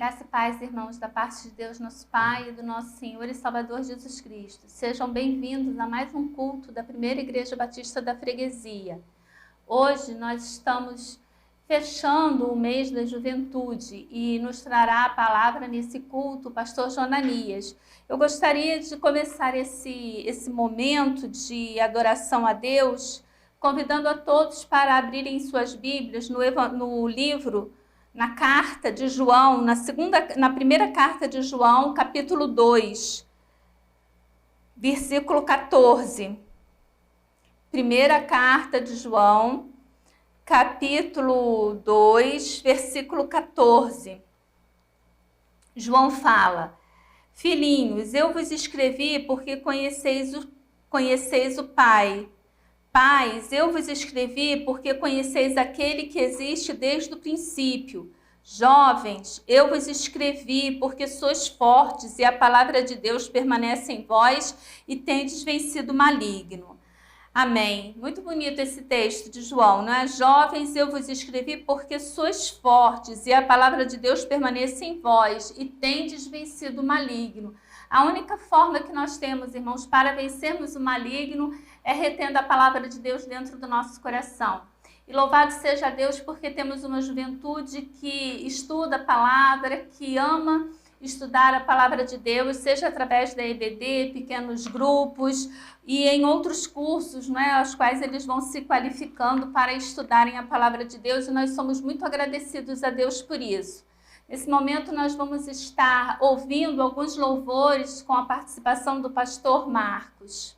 Graça e paz, irmãos, da parte de Deus, nosso Pai, e do nosso Senhor e Salvador Jesus Cristo. Sejam bem-vindos a mais um culto da Primeira Igreja Batista da Freguesia. Hoje nós estamos fechando o mês da juventude e nos trará a palavra nesse culto o pastor Jonanias. Eu gostaria de começar esse momento de adoração a Deus, convidando a todos para abrirem suas Bíblias no livro, na carta de João, na primeira carta de João, capítulo 2, versículo 14. Primeira carta de João, capítulo 2, versículo 14. João fala: Filhinhos, eu vos escrevi porque conheceis o Pai. Pais, eu vos escrevi porque conheceis aquele que existe desde o princípio. Jovens, eu vos escrevi porque sois fortes e a palavra de Deus permanece em vós e tendes vencido o maligno. Amém. Muito bonito esse texto de João, não é? Jovens, eu vos escrevi porque sois fortes e a palavra de Deus permanece em vós e tendes vencido o maligno. A única forma que nós temos, irmãos, para vencermos o maligno é retendo a palavra de Deus dentro do nosso coração. E louvado seja Deus porque temos uma juventude que estuda a palavra, que ama estudar a palavra de Deus, seja através da EBD, pequenos grupos e em outros cursos, não é, aos quais eles vão se qualificando para estudarem a palavra de Deus, e nós somos muito agradecidos a Deus por isso. Nesse momento nós vamos estar ouvindo alguns louvores com a participação do pastor Marcos.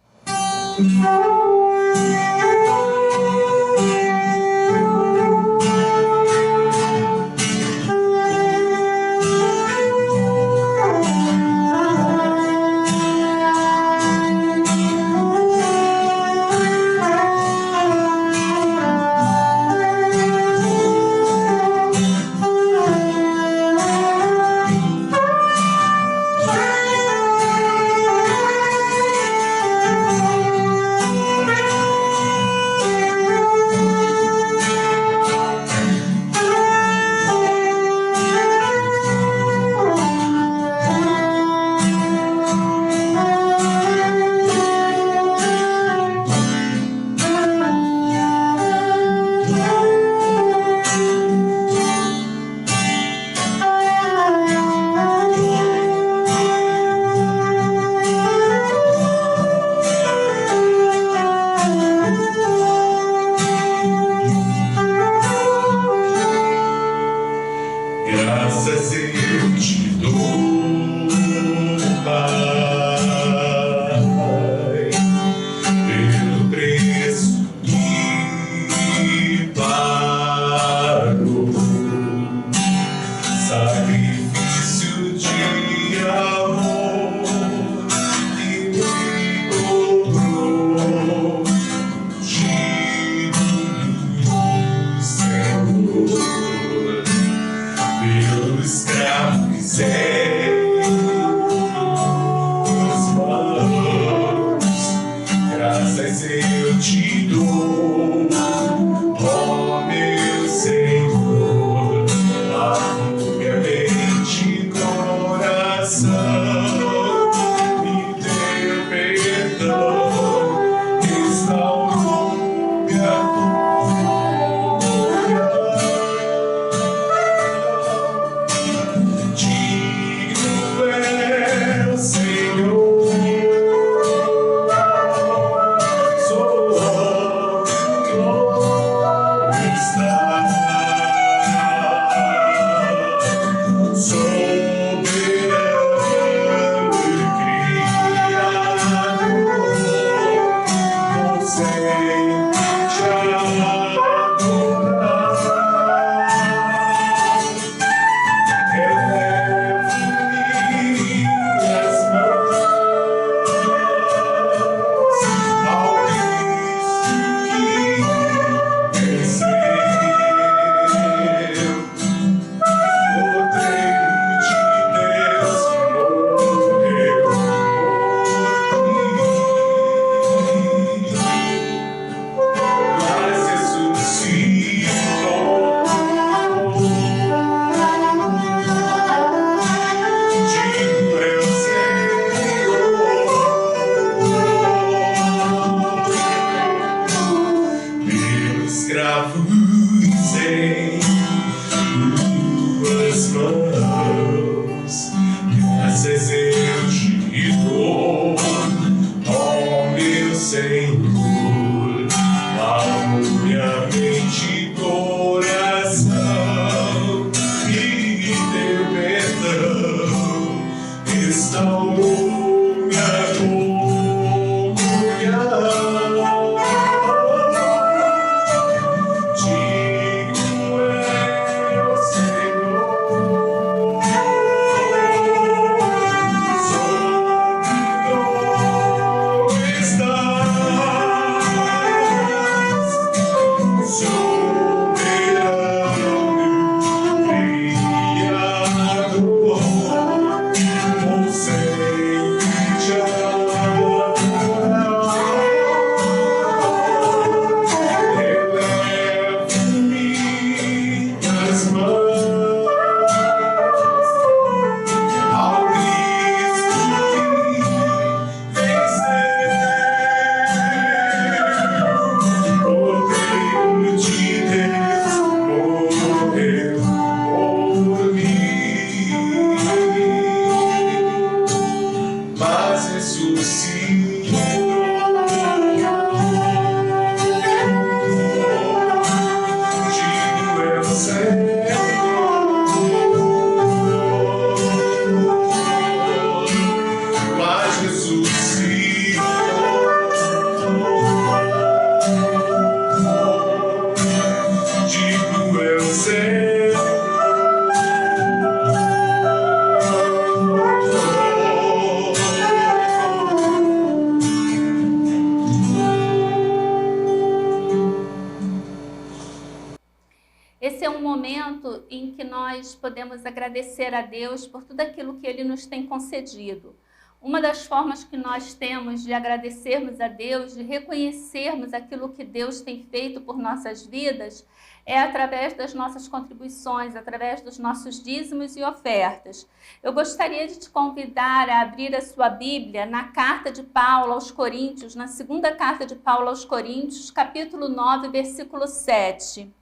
Esse é um momento em que nós podemos agradecer a Deus por tudo aquilo que Ele nos tem concedido. Uma das formas que nós temos de agradecermos a Deus, de reconhecermos aquilo que Deus tem feito por nossas vidas, é através das nossas contribuições, através dos nossos dízimos e ofertas. Eu gostaria de te convidar a abrir a sua Bíblia na carta de Paulo aos Coríntios, na segunda carta de Paulo aos Coríntios, capítulo 9, versículo 7.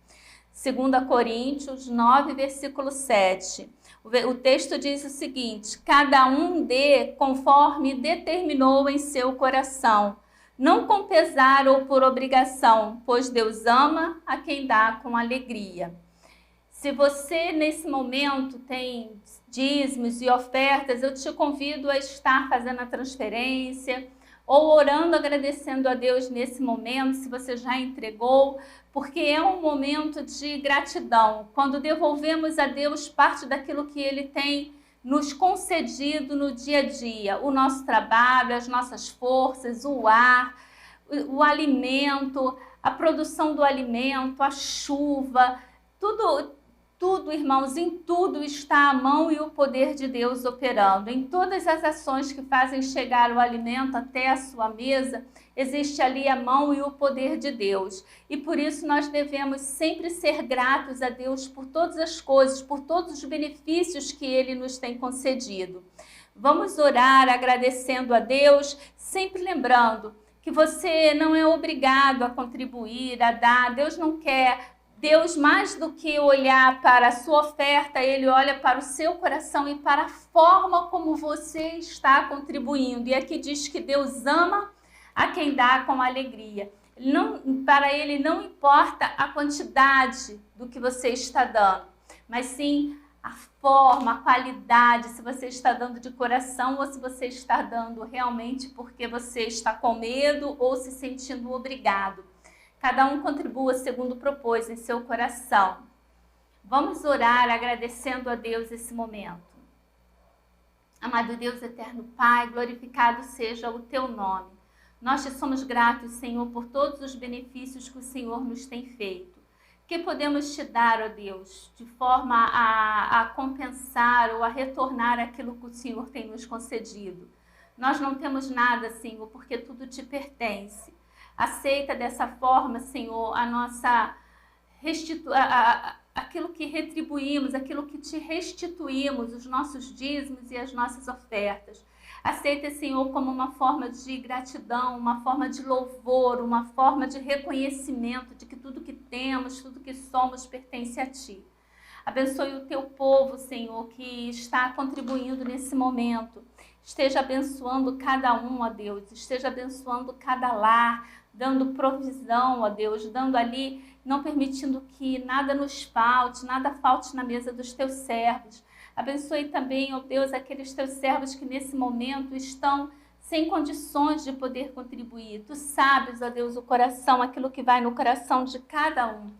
2 Coríntios 9, versículo 7. O texto diz o seguinte: cada um dê conforme determinou em seu coração, não com pesar ou por obrigação, pois Deus ama a quem dá com alegria. Se você nesse momento tem dízimos e ofertas, eu te convido a estar fazendo a transferência ou orando, agradecendo a Deus nesse momento, se você já entregou, porque é um momento de gratidão. Quando devolvemos a Deus parte daquilo que Ele tem nos concedido no dia a dia, o nosso trabalho, as nossas forças, o ar, o alimento, a produção do alimento, a chuva, tudo, irmãos, em tudo está a mão e o poder de Deus operando. Em todas as ações que fazem chegar o alimento até a sua mesa, existe ali a mão e o poder de Deus. E por isso nós devemos sempre ser gratos a Deus por todas as coisas, por todos os benefícios que Ele nos tem concedido. Vamos orar agradecendo a Deus, sempre lembrando que você não é obrigado a contribuir, a dar. Deus não quer. Deus, mais do que olhar para a sua oferta, Ele olha para o seu coração e para a forma como você está contribuindo. E aqui diz que Deus ama a quem dá com alegria. Para Ele não importa a quantidade do que você está dando, mas sim a forma, a qualidade, se você está dando de coração ou se você está dando realmente porque você está com medo ou se sentindo obrigado. Cada um contribua segundo propôs em seu coração. Vamos orar agradecendo a Deus esse momento. Amado Deus, eterno Pai, glorificado seja o Teu nome. Nós te somos gratos, Senhor, por todos os benefícios que o Senhor nos tem feito. Que podemos te dar, ó Deus, de forma a compensar ou a retornar aquilo que o Senhor tem nos concedido. Nós não temos nada, Senhor, porque tudo te pertence. Aceita dessa forma, Senhor, a nossa aquilo que retribuímos, aquilo que te restituímos, os nossos dízimos e as nossas ofertas. Aceita, Senhor, como uma forma de gratidão, uma forma de louvor, uma forma de reconhecimento de que tudo que temos, tudo que somos pertence a Ti. Abençoe o Teu povo, Senhor, que está contribuindo nesse momento. Esteja abençoando cada um, ó Deus. Esteja abençoando cada lar, dando provisão, ó Deus, dando ali, não permitindo que nada nos falte, nada falte na mesa dos Teus servos. Abençoe também, ó Deus, aqueles Teus servos que nesse momento estão sem condições de poder contribuir. Tu sabes, ó Deus, o coração, aquilo que vai no coração de cada um.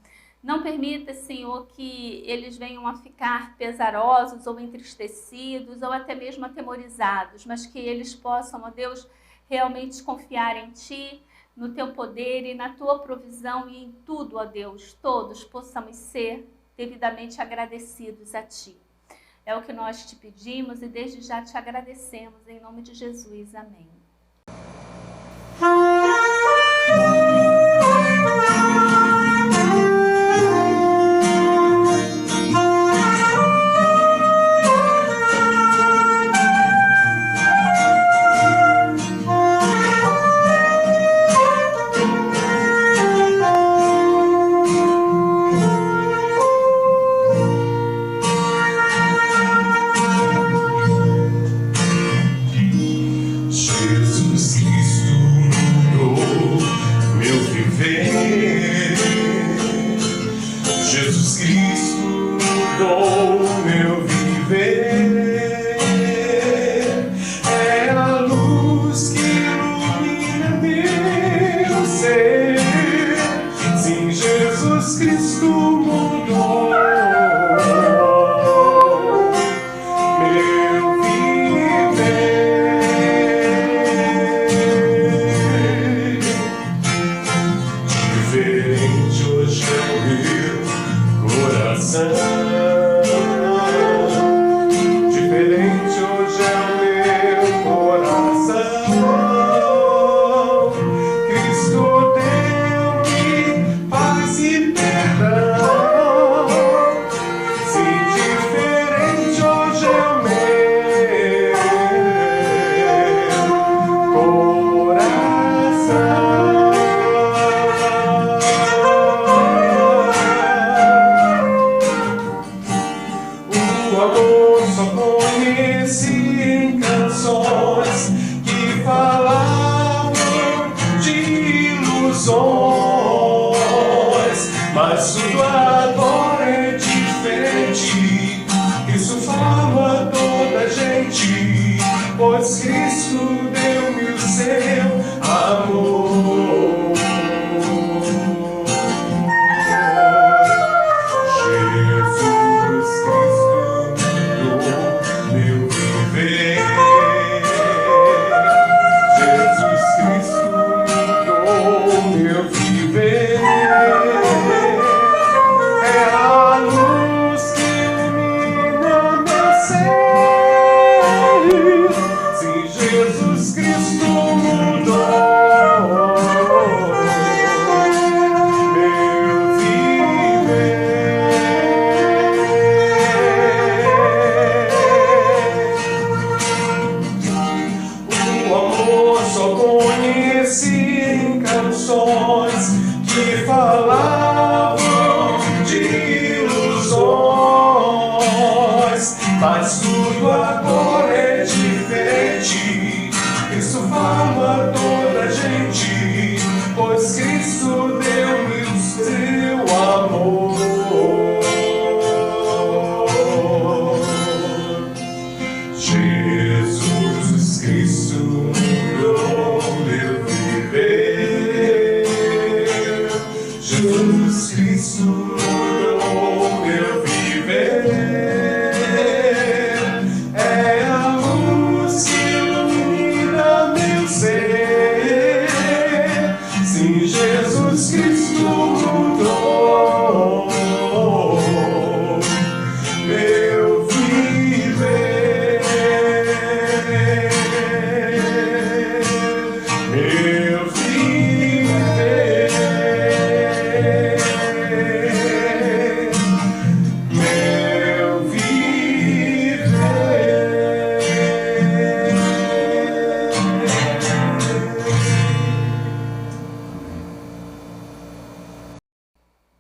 Não permita, Senhor, que eles venham a ficar pesarosos ou entristecidos ou até mesmo atemorizados, mas que eles possam, ó Deus, realmente confiar em Ti, no Teu poder e na Tua provisão e em tudo, ó Deus, todos possamos ser devidamente agradecidos a Ti. É o que nós te pedimos e desde já te agradecemos, em nome de Jesus. Amém. amor só conheci em canções que falavam de ilusões, mas tudo agora é diferente. Isso fala toda a gente, pois Cristo deu-me o seu amor. Mas tudo agora é diferente. Isso fala toda a gente, pois Cristo deu-me o seu amor. Jesus Cristo mudou meu viver. Jesus Cristo mudou meu viver. Jesus Cristo mudou meu viver, meu viver, meu viver.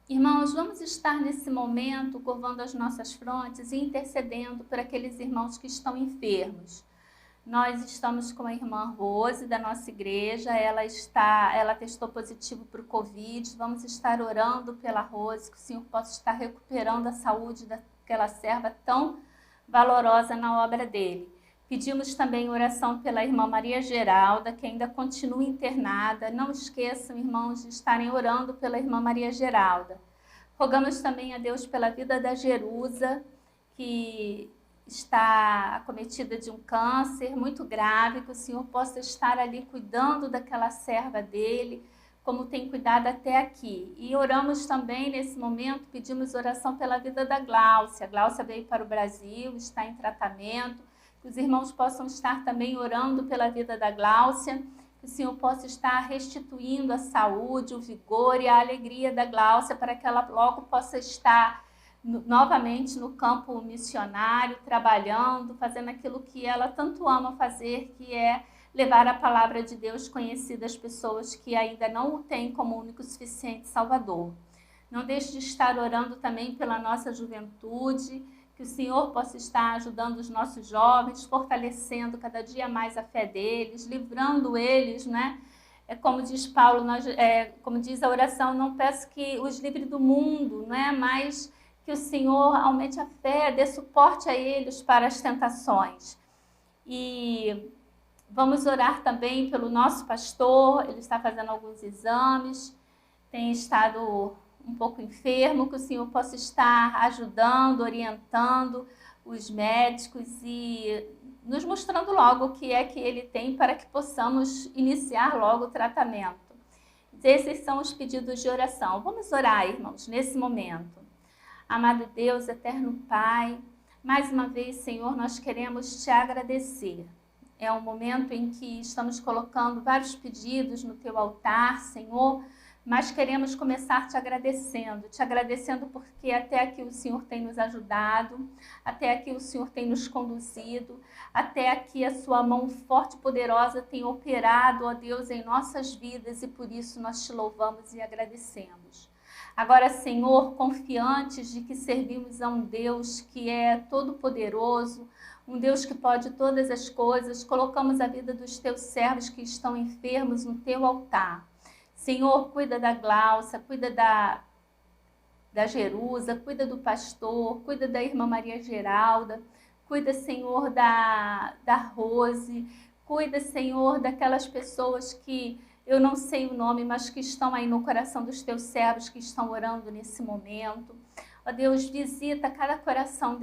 Irmãos, vamos estar nesse momento curvando as nossas frontes e intercedendo por aqueles irmãos que estão enfermos. Nós estamos com a irmã Rose da nossa igreja, ela testou positivo para o Covid. Vamos estar orando pela Rose, que o Senhor possa estar recuperando a saúde daquela serva tão valorosa na obra dele. Pedimos também oração pela irmã Maria Geralda, que ainda continua internada. Não esqueçam, irmãos, de estarem orando pela irmã Maria Geralda. Rogamos também a Deus pela vida da Jerusa, que está acometida de um câncer muito grave, que o Senhor possa estar ali cuidando daquela serva dele, como tem cuidado até aqui. E oramos também nesse momento, pedimos oração pela vida da Gláucia. A Gláucia veio para o Brasil, está em tratamento. Que os irmãos possam estar também orando pela vida da Gláucia, que o Senhor possa estar restituindo a saúde, o vigor e a alegria da Gláucia, para que ela logo possa estar novamente no campo missionário, trabalhando, fazendo aquilo que ela tanto ama fazer, que é levar a palavra de Deus conhecida às pessoas que ainda não o têm como único e suficiente Salvador. Não deixe de estar orando também pela nossa juventude, que o Senhor possa estar ajudando os nossos jovens, fortalecendo cada dia mais a fé deles, livrando eles, né? Como diz Paulo, como diz a oração, não peço que os livre do mundo, né? Mas que o Senhor aumente a fé, dê suporte a eles para as tentações. E vamos orar também pelo nosso pastor, ele está fazendo alguns exames, tem estado um pouco enfermo, que o Senhor possa estar ajudando, orientando os médicos e nos mostrando logo o que é que ele tem para que possamos iniciar logo o tratamento. Esses são os pedidos de oração. Vamos orar, irmãos, nesse momento. Amado Deus, eterno Pai, mais uma vez, Senhor, nós queremos te agradecer. É um momento em que estamos colocando vários pedidos no teu altar, Senhor, mas queremos começar te agradecendo porque até aqui o Senhor tem nos ajudado, até aqui o Senhor tem nos conduzido, até aqui a sua mão forte e poderosa tem operado, ó Deus, em nossas vidas e por isso nós te louvamos e agradecemos. Agora, Senhor, confiantes de que servimos a um Deus que é todo-poderoso, um Deus que pode todas as coisas, colocamos a vida dos teus servos que estão enfermos no teu altar. Senhor, cuida da Glaucia, cuida da Jerusa, cuida do pastor, cuida da irmã Maria Geralda, cuida, Senhor, da Rose, cuida, Senhor, daquelas pessoas que eu não sei o nome, mas que estão aí no coração dos teus servos, que estão orando nesse momento. Ó Deus, visita cada coração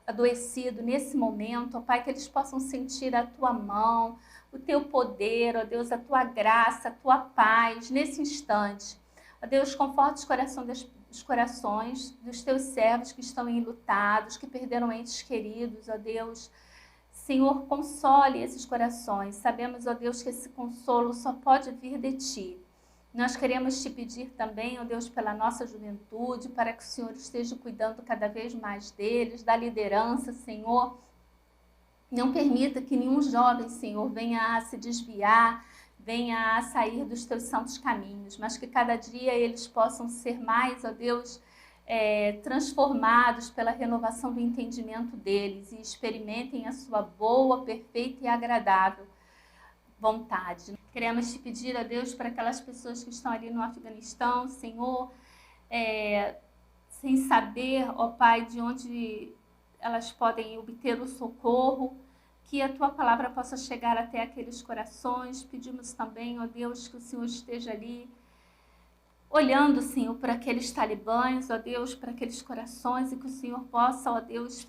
adoecido nesse momento, ó Pai, que eles possam sentir a tua mão, o teu poder, ó Deus, a tua graça, a tua paz nesse instante. Ó Deus, conforta os corações dos teus servos que estão enlutados, que perderam entes queridos, ó Deus. Senhor, console esses corações. Sabemos, ó Deus, que esse consolo só pode vir de Ti. Nós queremos Te pedir também, ó Deus, pela nossa juventude, para que o Senhor esteja cuidando cada vez mais deles, da liderança, Senhor. Não permita que nenhum jovem, Senhor, venha a se desviar, venha a sair dos Teus santos caminhos, mas que cada dia eles possam ser mais, ó Deus, transformados pela renovação do entendimento deles e experimentem a sua boa, perfeita e agradável vontade. Queremos Te pedir, ó Deus, para aquelas pessoas que estão ali no Afeganistão, Senhor, sem saber, ó Pai, de onde elas podem obter o socorro, que a Tua palavra possa chegar até aqueles corações. Pedimos também, ó Deus, que o Senhor esteja ali olhando, Senhor, para aqueles talibãs, ó Deus, para aqueles corações, e que o Senhor possa, ó Deus,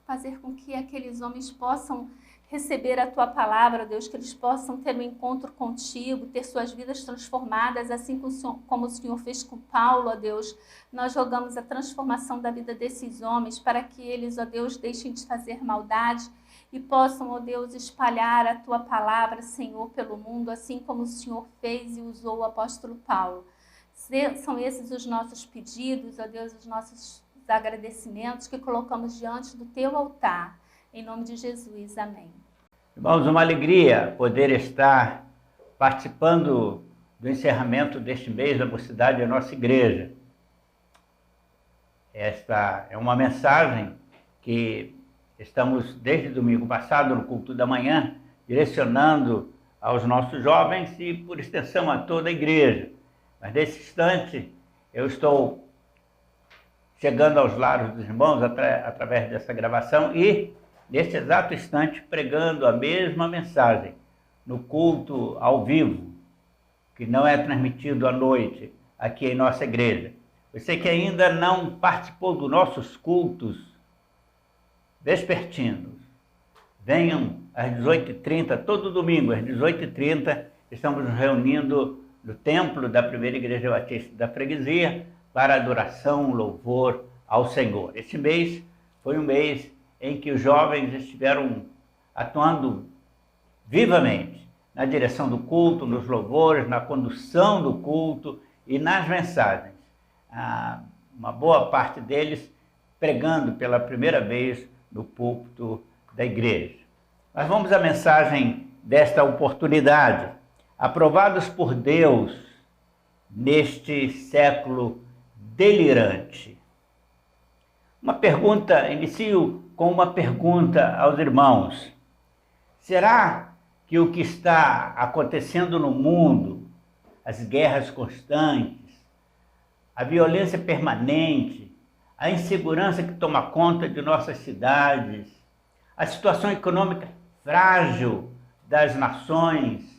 fazer com que aqueles homens possam receber a Tua palavra, ó Deus, que eles possam ter um encontro contigo, ter suas vidas transformadas, assim como o Senhor fez com Paulo, ó Deus. Nós rogamos a transformação da vida desses homens, para que eles, ó Deus, deixem de fazer maldade e possam, ó Deus, espalhar a Tua palavra, Senhor, pelo mundo, assim como o Senhor fez e usou o apóstolo Paulo. São esses os nossos pedidos, ó Deus, os nossos agradecimentos que colocamos diante do Teu altar. Em nome de Jesus, amém. Irmãos, uma alegria poder estar participando do encerramento deste mês da mocidade da nossa igreja. Esta é uma mensagem que estamos, desde domingo passado, no culto da manhã, direcionando aos nossos jovens e, por extensão, a toda a igreja. Mas, nesse instante, eu estou chegando aos lares dos irmãos através dessa gravação e, nesse exato instante, pregando a mesma mensagem no culto ao vivo, que não é transmitido à noite aqui em nossa igreja. Você que ainda não participou dos nossos cultos vespertinos, venham às 18h30, todo domingo às 18h30, estamos nos reunindo no templo da Primeira Igreja Batista da Freguesia para adoração, louvor ao Senhor. Esse mês foi um mês em que os jovens estiveram atuando vivamente na direção do culto, nos louvores, na condução do culto e nas mensagens. Uma boa parte deles pregando pela primeira vez no púlpito da igreja. Mas vamos à mensagem desta oportunidade. Aprovados por Deus neste século delirante. Inicio com uma pergunta aos irmãos. Será que o que está acontecendo no mundo, as guerras constantes, a violência permanente, a insegurança que toma conta de nossas cidades, a situação econômica frágil das nações,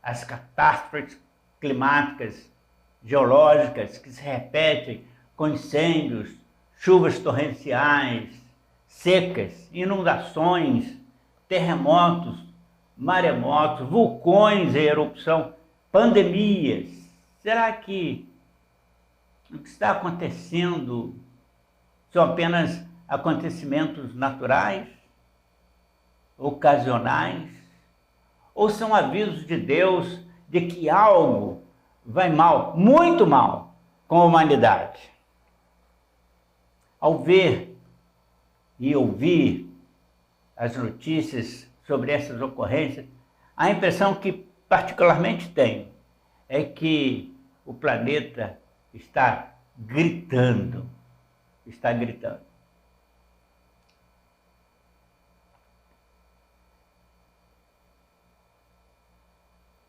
as catástrofes climáticas, geológicas que se repetem com incêndios, chuvas torrenciais, secas, inundações, terremotos, maremotos, vulcões em erupção, pandemias. Será que o que está acontecendo são apenas acontecimentos naturais, ocasionais? Ou são avisos de Deus de que algo vai mal, muito mal, com a humanidade? Ao ver e ouvir as notícias sobre essas ocorrências, a impressão que particularmente tenho é que o planeta está gritando. Está gritando.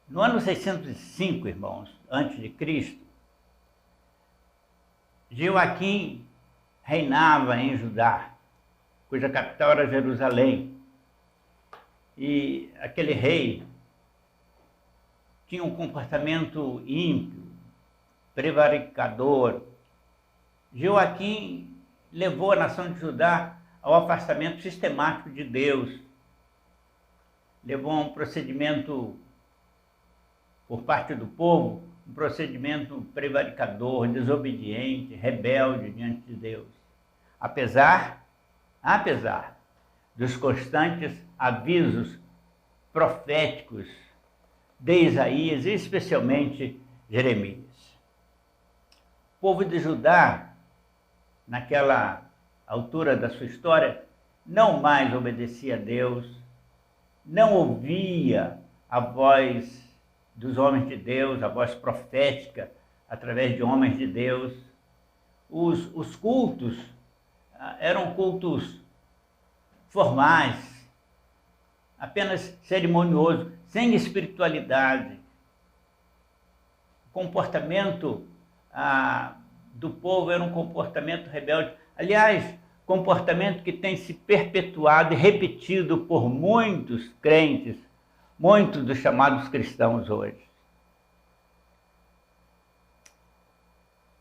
No ano 605, irmãos, antes de Cristo, Joaquim reinava em Judá, cuja capital era Jerusalém. E aquele rei tinha um comportamento ímpio, prevaricador. Joaquim levou a nação de Judá ao afastamento sistemático de Deus. Levou a um procedimento por parte do povo, um procedimento prevaricador, desobediente, rebelde diante de Deus. Apesar dos constantes avisos proféticos de Isaías, e especialmente Jeremias. O povo de Judá, naquela altura da sua história, não mais obedecia a Deus, não ouvia a voz dos homens de Deus, a voz profética através de homens de Deus. Os cultos eram cultos formais, apenas cerimoniosos, sem espiritualidade. O comportamento do povo era um comportamento rebelde. Aliás, comportamento que tem se perpetuado e repetido por muitos crentes, muitos dos chamados cristãos hoje.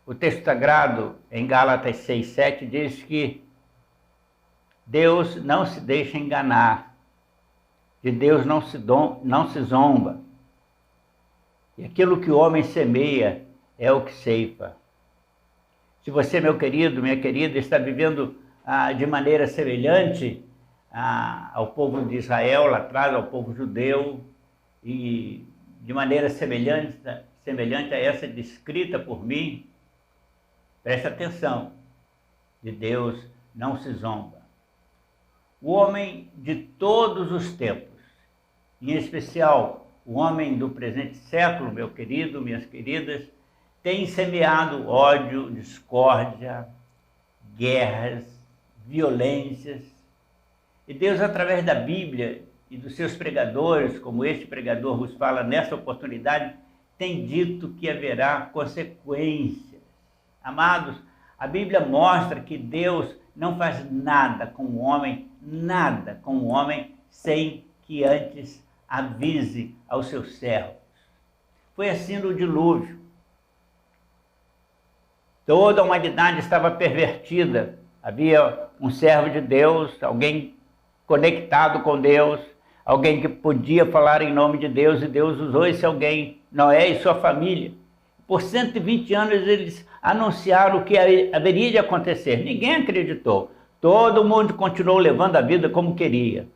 O texto sagrado, em Gálatas 6:7, diz que Deus não se deixa enganar, de Deus não se zomba. E aquilo que o homem semeia é o que ceifa. Se você, meu querido, minha querida, está vivendo de maneira semelhante ao povo de Israel lá atrás, ao povo judeu, e de maneira semelhante a essa descrita por mim, preste atenção, de Deus não se zomba. O homem de todos os tempos, em especial o homem do presente século, meu querido, minhas queridas, tem semeado ódio, discórdia, guerras, violências. E Deus, através da Bíblia e dos seus pregadores, como este pregador vos fala nessa oportunidade, tem dito que haverá consequências. Amados, a Bíblia mostra que Deus não faz nada com o homem, sem que antes avise aos seus servos. Foi assim no dilúvio. Toda a humanidade estava pervertida. Havia um servo de Deus, alguém conectado com Deus, alguém que podia falar em nome de Deus, e Deus usou esse alguém, Noé e sua família. Por 120 anos eles anunciaram o que haveria de acontecer. Ninguém acreditou. Todo mundo continuou levando a vida como queria.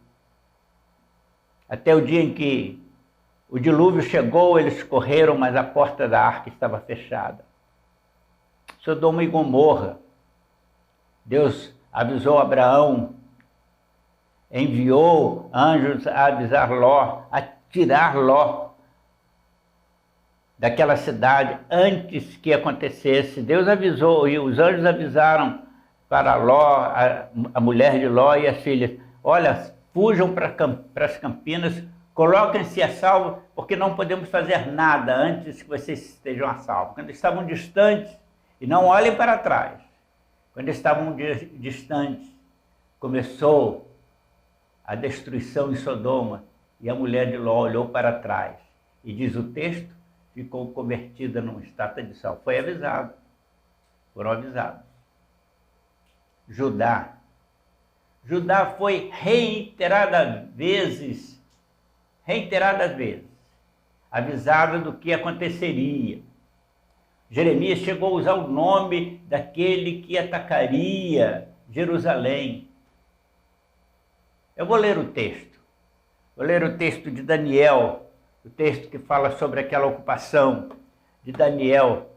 Até o dia em que o dilúvio chegou, eles correram, mas a porta da arca estava fechada. Sodoma e Gomorra. Deus avisou Abraão, enviou anjos a avisar Ló, a tirar Ló daquela cidade antes que acontecesse. Deus avisou, e os anjos avisaram para Ló, a mulher de Ló e as filhas: olha, fujam para as campinas, coloquem-se a salvo, porque não podemos fazer nada antes que vocês estejam a salvo. Quando estavam distantes, e não olhem para trás, quando estavam distantes, começou a destruição em Sodoma, e a mulher de Ló olhou para trás, e diz o texto, ficou convertida numa estátua de sal. Foi avisado, foram avisados. Judá foi reiteradas vezes, avisado do que aconteceria. Jeremias chegou a usar o nome daquele que atacaria Jerusalém. Eu vou ler o texto. Vou ler o texto de Daniel, o texto que fala sobre aquela ocupação de Daniel,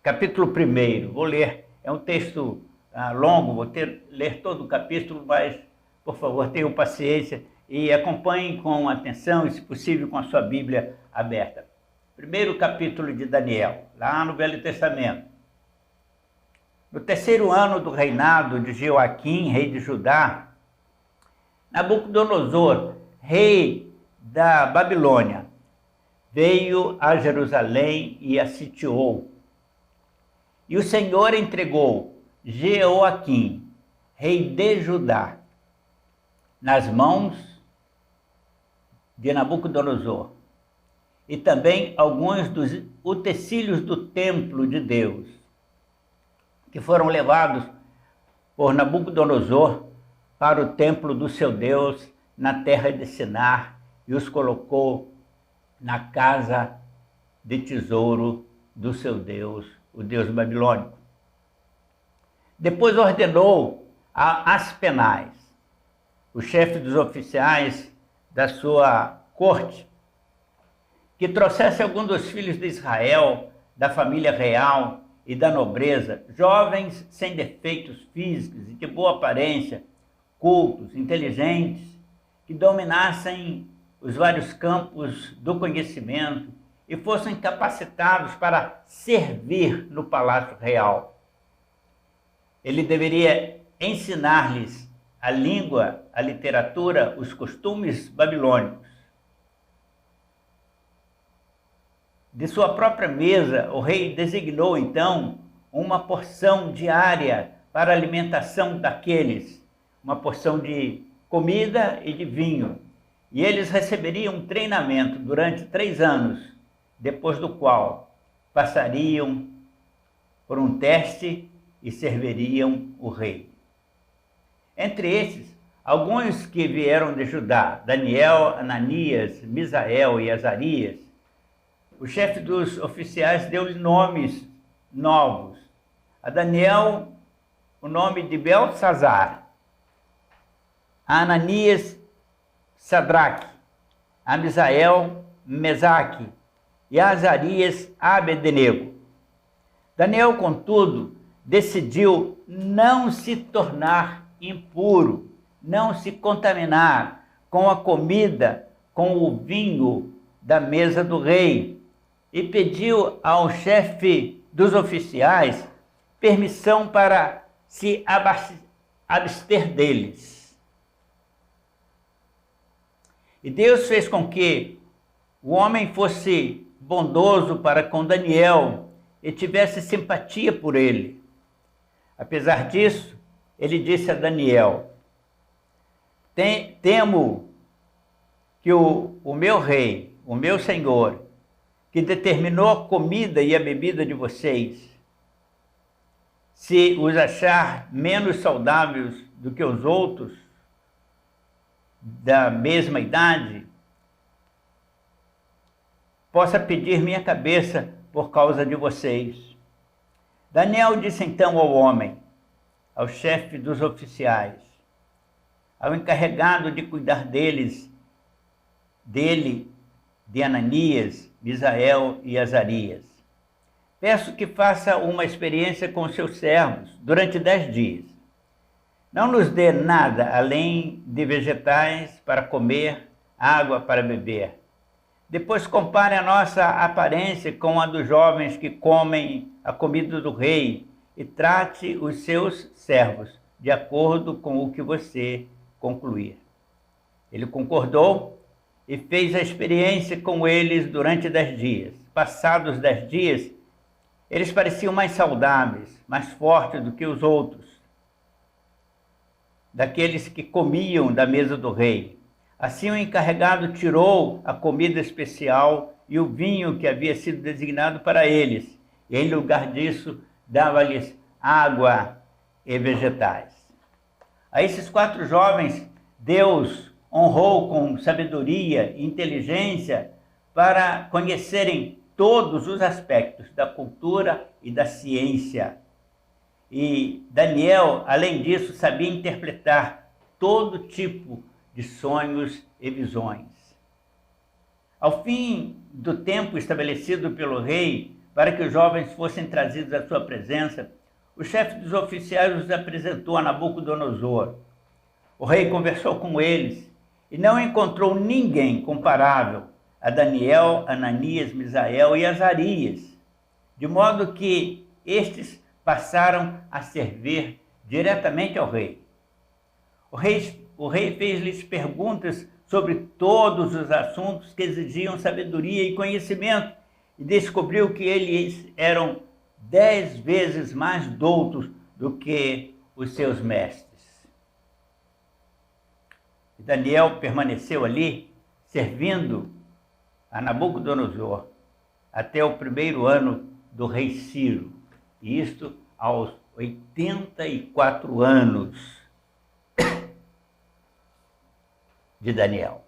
capítulo 1. Vou ler, é um texto longo, vou ler todo o capítulo, mas, por favor, tenham paciência e acompanhem com atenção e, se possível, com a sua Bíblia aberta. primeiro capítulo de Daniel, lá no Velho Testamento. No terceiro ano do reinado de Joaquim, rei de Judá, Nabucodonosor, rei da Babilônia, veio a Jerusalém e a sitiou. E o Senhor entregou Jeoaquim, rei de Judá, nas mãos de Nabucodonosor, e também alguns dos utensílios do templo de Deus, que foram levados por Nabucodonosor para o templo do seu Deus na terra de Sinar, e os colocou na casa de tesouro do seu Deus, o Deus babilônico. Depois ordenou a Aspenaz, o chefe dos oficiais da sua corte, que trouxesse algum dos filhos de Israel, da família real e da nobreza, jovens sem defeitos físicos e de boa aparência, cultos, inteligentes, que dominassem os vários campos do conhecimento e fossem capacitados para servir no palácio real. Ele deveria ensinar-lhes a língua, a literatura, os costumes babilônicos. De sua própria mesa, o rei designou, então, uma porção diária para a alimentação daqueles, uma porção de comida e de vinho. E eles receberiam um treinamento durante 3 anos, depois do qual passariam por um teste e serviriam o rei. Entre esses, alguns que vieram de Judá, Daniel, Ananias, Misael e Azarias, o chefe dos oficiais deu-lhe nomes novos. A Daniel, o nome de Beltsazar, a Ananias, Sadraque, a Misael, Mesaque, e a Azarias, Abednego. Daniel, contudo, decidiu não se tornar impuro, não se contaminar com a comida, com o vinho da mesa do rei, e pediu ao chefe dos oficiais permissão para se abster deles. E Deus fez com que o homem fosse bondoso para com Daniel e tivesse simpatia por ele. Apesar disso, ele disse a Daniel: temo que o meu rei, o meu senhor, que determinou a comida e a bebida de vocês, se os achar menos saudáveis do que os outros da mesma idade, possa pedir minha cabeça por causa de vocês. Daniel disse então ao homem, ao chefe dos oficiais, ao encarregado de cuidar deles, de Ananias, Misael e Azarias: peço que faça uma experiência com seus servos durante 10 dias. Não nos dê nada além de vegetais para comer, água para beber. Depois compare a nossa aparência com a dos jovens que comem a comida do rei e trate os seus servos de acordo com o que você concluir. Ele concordou e fez a experiência com eles durante 10 dias. Passados 10 dias, eles pareciam mais saudáveis, mais fortes do que os outros, daqueles que comiam da mesa do rei. Assim o encarregado tirou a comida especial e o vinho que havia sido designado para eles, e em lugar disso dava-lhes água e vegetais. A esses 4 jovens, Deus honrou com sabedoria e inteligência para conhecerem todos os aspectos da cultura e da ciência. E Daniel, além disso, sabia interpretar todo tipo de sonhos e visões. Ao fim do tempo estabelecido pelo rei para que os jovens fossem trazidos à sua presença, o chefe dos oficiais os apresentou a Nabucodonosor. O rei conversou com eles e não encontrou ninguém comparável a Daniel, Ananias, Misael e Azarias, de modo que estes passaram a servir diretamente ao rei. O rei fez-lhes perguntas sobre todos os assuntos que exigiam sabedoria e conhecimento e descobriu que eles eram 10 vezes mais doutos do que os seus mestres. E Daniel permaneceu ali, servindo a Nabucodonosor, até o primeiro ano do rei Ciro, e isto aos 84 anos de Daniel.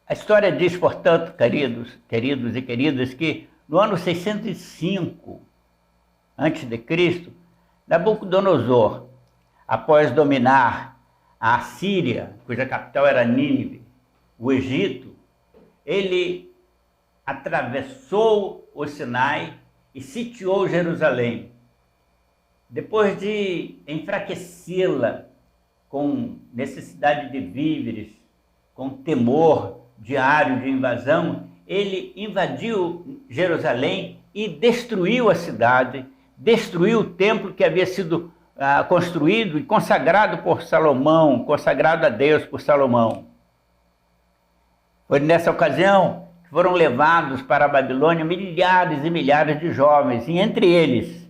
A história diz, portanto, queridos e queridas, que no ano 605 a.C., Nabucodonosor, após dominar a Síria, cuja capital era Nínive, o Egito, ele atravessou o Sinai e sitiou Jerusalém. Depois de enfraquecê-la com necessidade de víveres, com temor diário de invasão, ele invadiu Jerusalém e destruiu a cidade, destruiu o templo que havia sido construído e consagrado por Salomão, consagrado a Deus por Salomão. Foi nessa ocasião que foram levados para a Babilônia milhares e milhares de jovens, e entre eles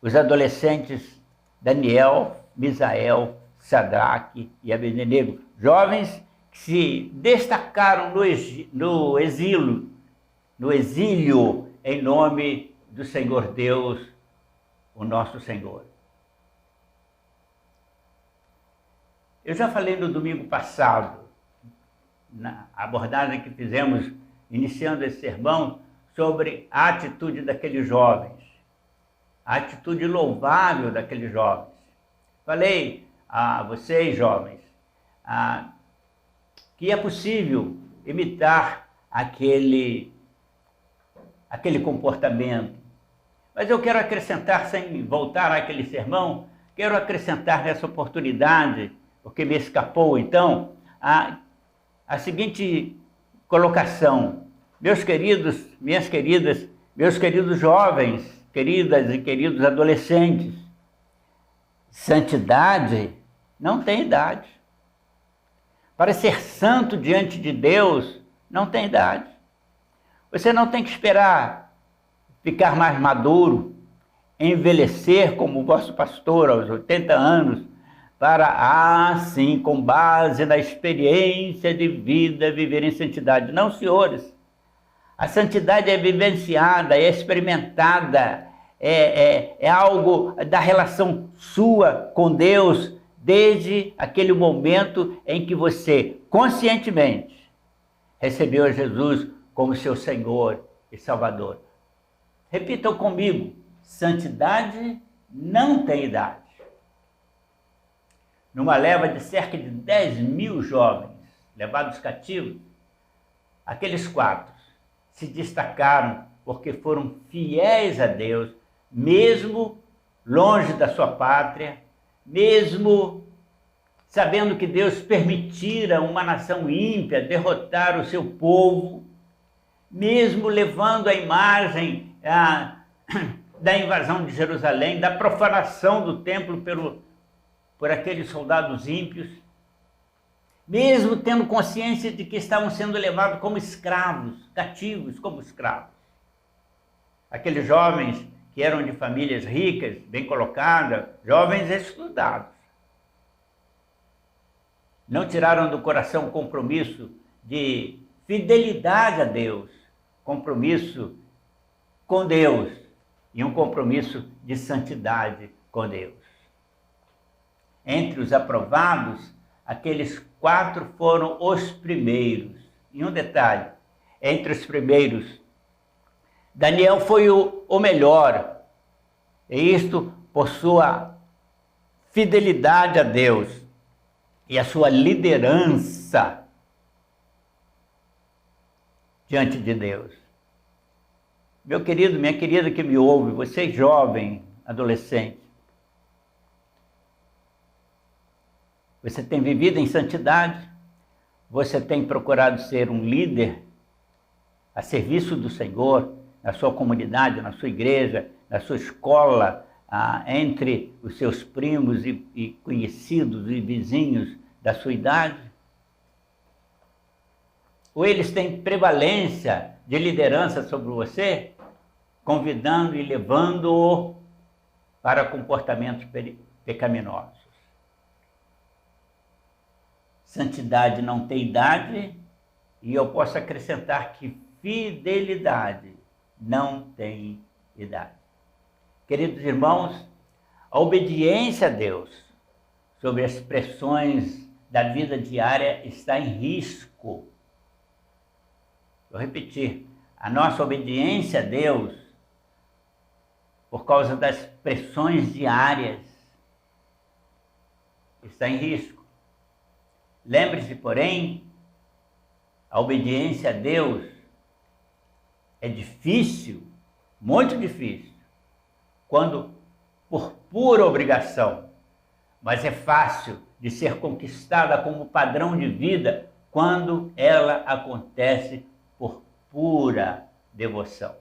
os adolescentes Daniel, Misael, Sadraque e Abednego, jovens que se destacaram no exílio em nome do Senhor Deus, o nosso Senhor. Eu já falei no domingo passado, na abordagem que fizemos iniciando esse sermão, sobre a atitude daqueles jovens, a atitude louvável daqueles jovens. Falei a vocês, jovens, que é possível imitar aquele comportamento. Mas eu quero acrescentar, sem voltar àquele sermão, quero acrescentar nessa oportunidade, porque me escapou então, a seguinte colocação. Meus queridos, minhas queridas, meus queridos jovens, queridas e queridos adolescentes, santidade não tem idade. Para ser santo diante de Deus, não tem idade. Você não tem que esperar ficar mais maduro, envelhecer como o vosso pastor aos 80 anos, para, sim, com base na experiência de vida, viver em santidade. Não, senhores. A santidade é vivenciada, é experimentada, é algo da relação sua com Deus, desde aquele momento em que você, conscientemente, recebeu a Jesus como seu Senhor e Salvador. Repitam comigo: santidade não tem idade. Numa leva de cerca de 10.000 jovens levados cativos, aqueles 4 se destacaram porque foram fiéis a Deus, mesmo longe da sua pátria, mesmo sabendo que Deus permitira uma nação ímpia derrotar o seu povo, mesmo levando a imagem da invasão de Jerusalém, da profanação do templo por aqueles soldados ímpios, mesmo tendo consciência de que estavam sendo levados como escravos, cativos como escravos. Aqueles jovens que eram de famílias ricas, bem colocadas, jovens estudados, não tiraram do coração o compromisso de fidelidade a Deus, compromisso com Deus e um compromisso de santidade com Deus. Entre os aprovados, aqueles 4 foram os primeiros. E um detalhe, entre os primeiros, Daniel foi o melhor, e isto por sua fidelidade a Deus e a sua liderança diante de Deus. Meu querido, minha querida que me ouve, você jovem, adolescente, Você tem vivido em santidade? Você tem procurado ser um líder a serviço do Senhor, na sua comunidade, na sua igreja, na sua escola, entre os seus primos e conhecidos e vizinhos da sua idade? Ou eles têm prevalência de liderança sobre você, convidando e levando-o para comportamentos pecaminosos? Santidade não tem idade, e eu posso acrescentar que fidelidade não tem idade. Queridos irmãos, a obediência a Deus sobre as pressões da vida diária está em risco. Vou repetir, a nossa obediência a Deus, por causa das pressões diárias, está em risco. Lembre-se, porém, a obediência a Deus é difícil, muito difícil, quando por pura obrigação, mas é fácil de ser conquistada como padrão de vida quando ela acontece por pura devoção.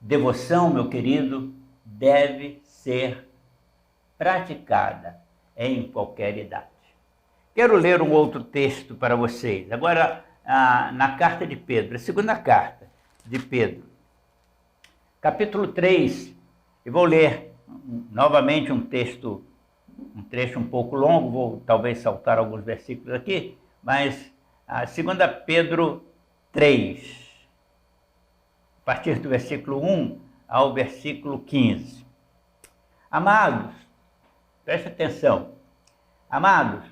Devoção, meu querido, deve ser praticada em qualquer idade. Quero ler um outro texto para vocês. Agora, na carta de Pedro, a segunda carta de Pedro, capítulo 3, e vou ler novamente um trecho um pouco longo, vou talvez saltar alguns versículos aqui, mas a 2 Pedro 3, a partir do versículo 1 ao versículo 15. Amados, preste atenção. Amados,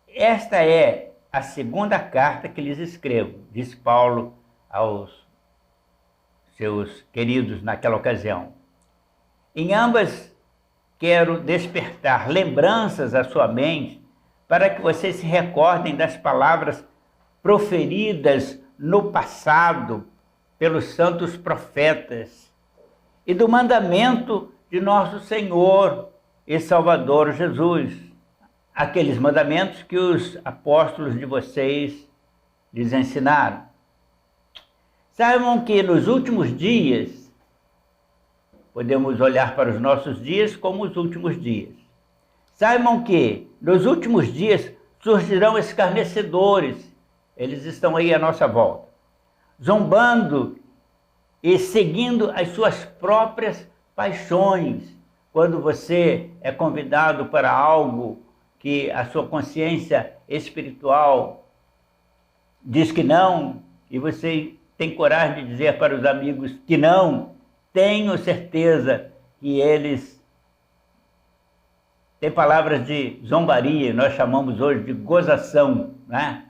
esta é a segunda carta que lhes escrevo, diz Paulo aos seus queridos naquela ocasião. Em ambas quero despertar lembranças à sua mente para que vocês se recordem das palavras proferidas no passado pelos santos profetas e do mandamento de nosso Senhor e Salvador Jesus, aqueles mandamentos que os apóstolos de vocês lhes ensinaram. Saibam que nos últimos dias, podemos olhar para os nossos dias como os últimos dias. Saibam que nos últimos dias surgirão escarnecedores, eles estão aí à nossa volta, zombando e seguindo as suas próprias paixões. Quando você é convidado para algo que a sua consciência espiritual diz que não, e você tem coragem de dizer para os amigos que não, tenho certeza que eles têm palavras de zombaria, nós chamamos hoje de gozação, né?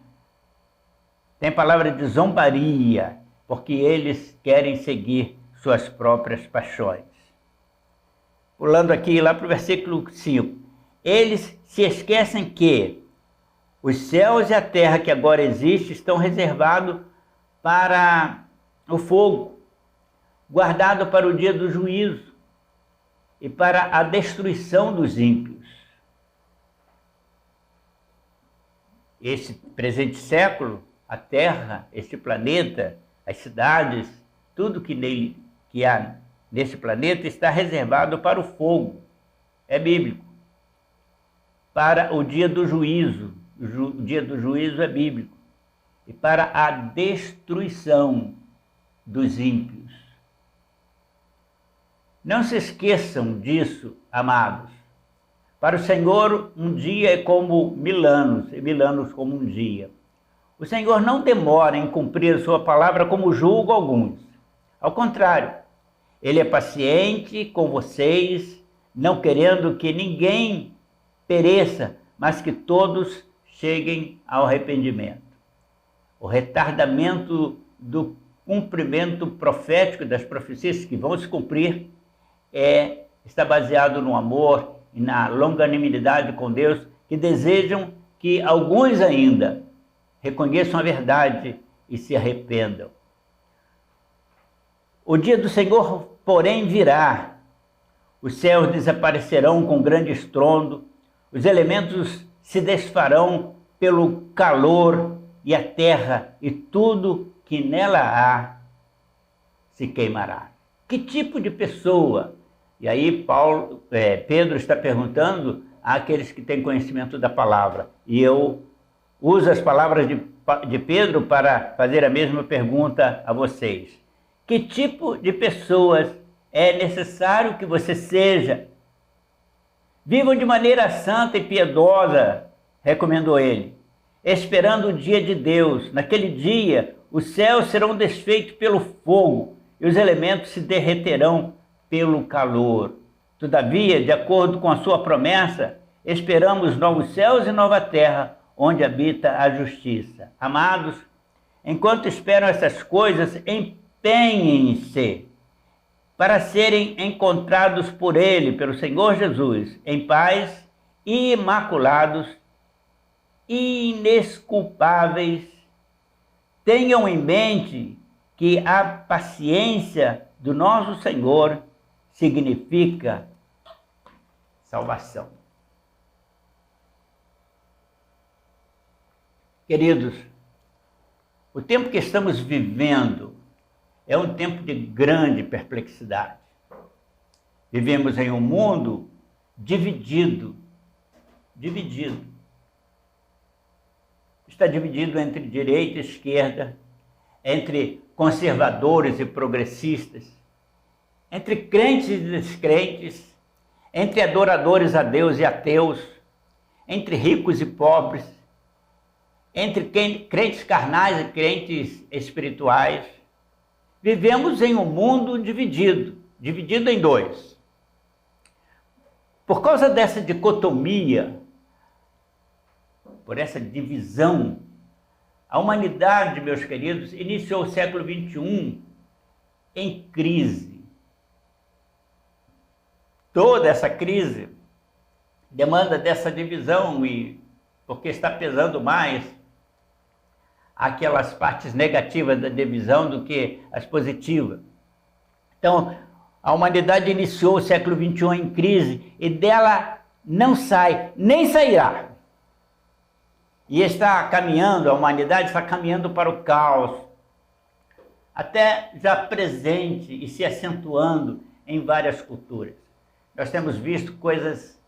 Tem palavras de zombaria, porque eles querem seguir suas próprias paixões. Pulando aqui lá para o versículo 5. Eles se esquecem que os céus e a terra que agora existem estão reservados para o fogo, guardado para o dia do juízo e para a destruição dos ímpios. Esse presente século, a terra, este planeta, as cidades, tudo que há nesse planeta está reservado para o fogo. É bíblico. Para o dia do juízo. O dia do juízo é bíblico. E para a destruição dos ímpios. Não se esqueçam disso, amados. Para o Senhor, um dia é como 1000 anos, e 1000 anos como um dia. O Senhor não demora em cumprir a sua palavra como julga alguns. Ao contrário, Ele é paciente com vocês, não querendo que ninguém pereça, mas que todos cheguem ao arrependimento. O retardamento do cumprimento profético das profecias que vão se cumprir está baseado no amor e na longanimidade com Deus, que desejam que alguns ainda reconheçam a verdade e se arrependam. O dia do Senhor, porém, virá. os céus desaparecerão com grande estrondo, os elementos se desfarão pelo calor e a terra e tudo que nela há se queimará. Que tipo de pessoa? E aí Pedro está perguntando àqueles que têm conhecimento da palavra. E eu uso as palavras de Pedro para fazer a mesma pergunta a vocês. Que tipo de pessoas é necessário que você seja? Vivam de maneira santa e piedosa, recomendou ele, esperando o dia de Deus. Naquele dia, os céus serão desfeitos pelo fogo e os elementos se derreterão pelo calor. Todavia, de acordo com a sua promessa, esperamos novos céus e nova terra, onde habita a justiça. Amados, enquanto esperam essas coisas, empenhem-se para serem encontrados por Ele, pelo Senhor Jesus, em paz, imaculados, inesculpáveis. Tenham em mente que a paciência do nosso Senhor significa salvação. Queridos, o tempo que estamos vivendo é um tempo de grande perplexidade. Vivemos em um mundo dividido. Está dividido entre direita e esquerda, entre conservadores e progressistas, entre crentes e descrentes, entre adoradores a Deus e ateus, entre ricos e pobres, entre crentes carnais e crentes espirituais. Vivemos em um mundo dividido em dois. Por causa dessa dicotomia, por essa divisão, a humanidade, meus queridos, iniciou o século XXI em crise. Toda essa crise demanda dessa divisão, e porque está pesando mais aquelas partes negativas da divisão do que as positivas. Então, a humanidade iniciou o século XXI em crise e dela não sai, nem sairá. E está caminhando, a humanidade está caminhando para o caos, até já presente e se acentuando em várias culturas. Nós temos visto coisas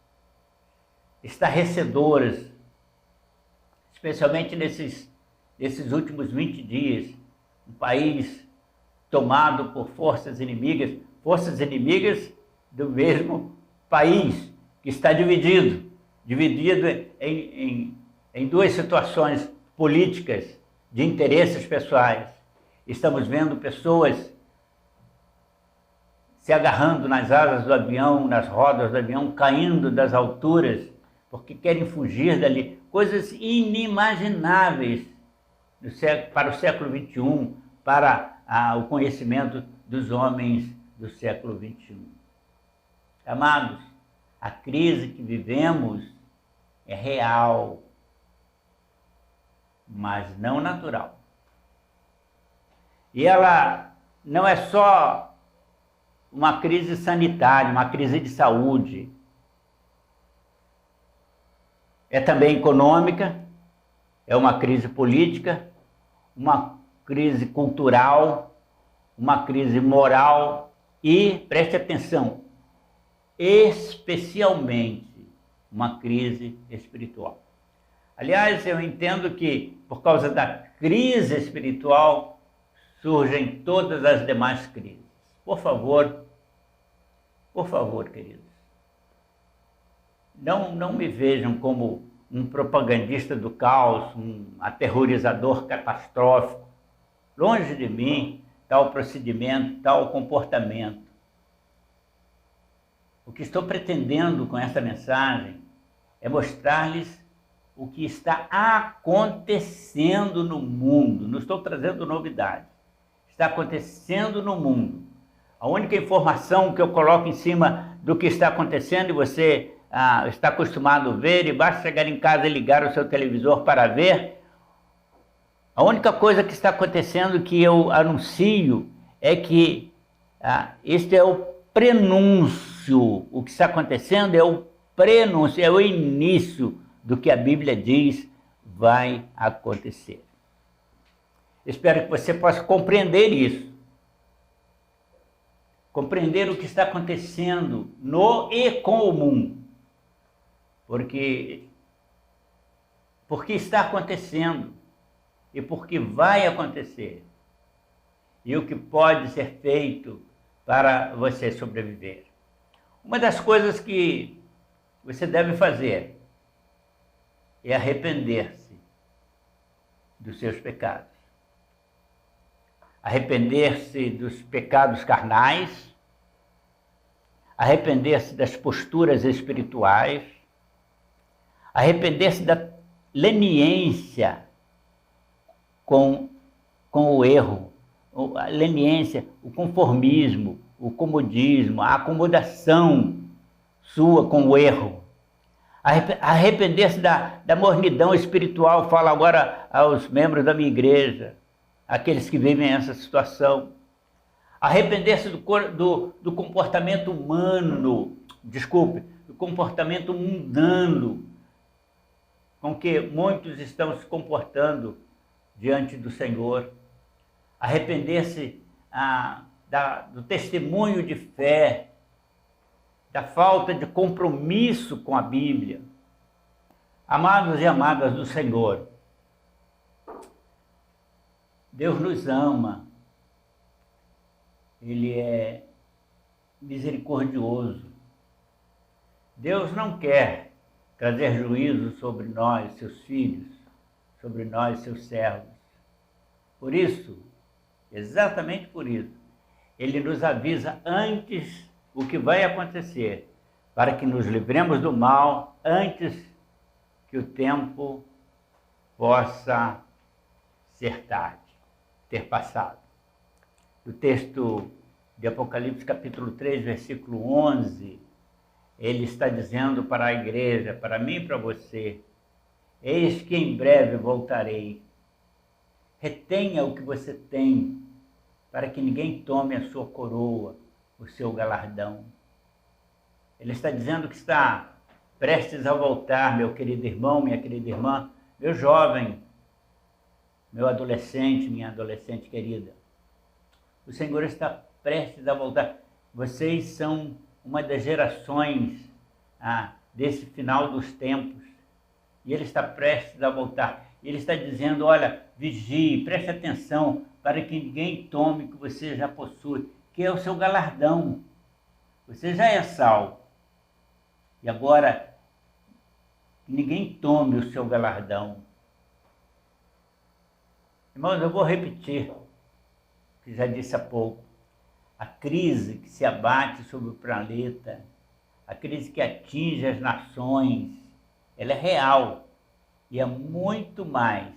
estarrecedoras, especialmente nesses últimos 20 dias, um país tomado por forças inimigas do mesmo país, que está dividido em duas situações políticas de interesses pessoais. Estamos vendo pessoas se agarrando nas asas do avião, nas rodas do avião, caindo das alturas, porque querem fugir dali. Coisas inimagináveis para o século XXI, para o conhecimento dos homens do século XXI. Amados, a crise que vivemos é real, mas não natural. E ela não é só uma crise sanitária, uma crise de saúde. É também econômica, é uma crise política, uma crise cultural, uma crise moral e, preste atenção, especialmente uma crise espiritual. Aliás, eu entendo que por causa da crise espiritual surgem todas as demais crises. Por favor, queridos, não me vejam como um propagandista do caos, um aterrorizador catastrófico. Longe de mim tal procedimento, tal comportamento. O que estou pretendendo com essa mensagem é mostrar-lhes o que está acontecendo no mundo. Não estou trazendo novidade. Está acontecendo no mundo. A única informação que eu coloco em cima do que está acontecendo, e você está acostumado a ver, e basta chegar em casa e ligar o seu televisor para ver, a única coisa que está acontecendo que eu anuncio é que este é o prenúncio. O que está acontecendo é o prenúncio, é o início do que a Bíblia diz vai acontecer. Espero que você possa compreender isso. Compreender o que está acontecendo no e com o mundo. Porque está acontecendo e porque vai acontecer. E o que pode ser feito para você sobreviver. Uma das coisas que você deve fazer é arrepender-se dos seus pecados. Arrepender-se dos pecados carnais, arrepender-se das posturas espirituais, arrepender-se da leniência com o erro, a leniência, o conformismo, o comodismo, a acomodação sua com o erro. Arrepender-se da mornidão espiritual, falo agora aos membros da minha igreja, aqueles que vivem essa situação. Arrepender-se do comportamento humano, do comportamento mundano, com que muitos estão se comportando diante do Senhor. Arrepender-se do testemunho de fé, da falta de compromisso com a Bíblia. Amados e amadas do Senhor, Deus nos ama, Ele é misericordioso. Deus não quer trazer juízo sobre nós, seus filhos, sobre nós, seus servos. Por isso, exatamente por isso, Ele nos avisa antes o que vai acontecer, para que nos livremos do mal antes que o tempo possa ser tarde, ter passado. O texto de Apocalipse capítulo 3, versículo 11, ele está dizendo para a igreja, para mim e para você: eis que em breve voltarei. Retenha o que você tem, para que ninguém tome a sua coroa, o seu galardão. Ele está dizendo que está prestes a voltar, meu querido irmão, minha querida irmã, meu jovem, meu adolescente, minha adolescente querida. O Senhor está prestes a voltar. Vocês são uma das gerações desse final dos tempos. E Ele está prestes a voltar. Ele está dizendo, olha, vigie, preste atenção, para que ninguém tome o que você já possui, que é o seu galardão. Você já é salvo. E agora, ninguém tome o seu galardão. Irmãos, eu vou repetir o que já disse há pouco. A crise que se abate sobre o planeta, a crise que atinge as nações, ela é real e é muito mais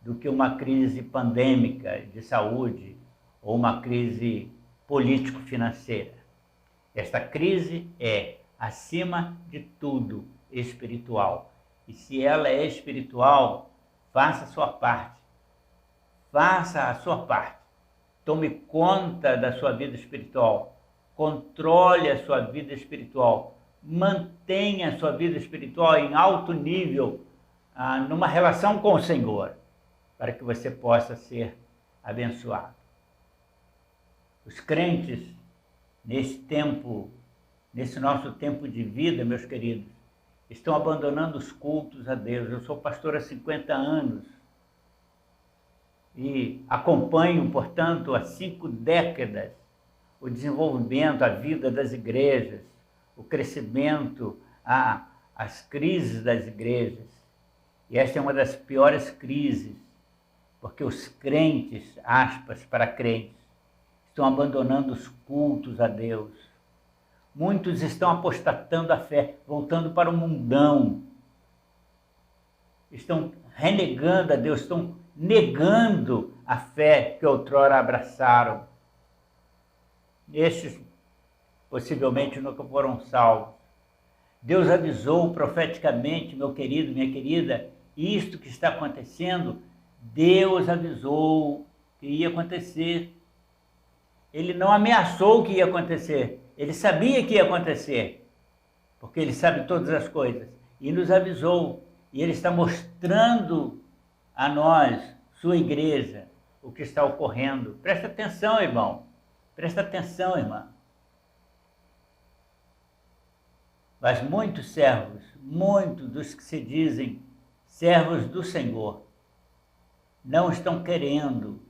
do que uma crise pandêmica de saúde ou uma crise político-financeira. Esta crise é, acima de tudo, espiritual. E se ela é espiritual, faça a sua parte. Faça a sua parte. Tome conta da sua vida espiritual. Controle a sua vida espiritual. Mantenha a sua vida espiritual em alto nível, numa relação com o Senhor, para que você possa ser abençoado. Os crentes, nesse nosso tempo de vida, meus queridos, estão abandonando os cultos a Deus. Eu sou pastor há 50 anos e acompanho, portanto, há 5 décadas o desenvolvimento, a vida das igrejas, o crescimento, as crises das igrejas. E esta é uma das piores crises, porque os crentes, aspas, para crentes, estão abandonando os cultos a Deus. Muitos estão apostatando a fé, voltando para o mundão. Estão renegando a Deus, estão negando a fé que outrora abraçaram. Estes possivelmente nunca foram salvos. Deus avisou profeticamente, meu querido, minha querida, isto que está acontecendo, Deus avisou que ia acontecer. Ele não ameaçou que ia acontecer. Ele sabia que ia acontecer, porque ele sabe todas as coisas, e nos avisou. E ele está mostrando a nós, sua igreja, o que está ocorrendo. Presta atenção, irmão. Presta atenção, irmã. Mas muitos servos, muitos dos que se dizem servos do Senhor, não estão querendo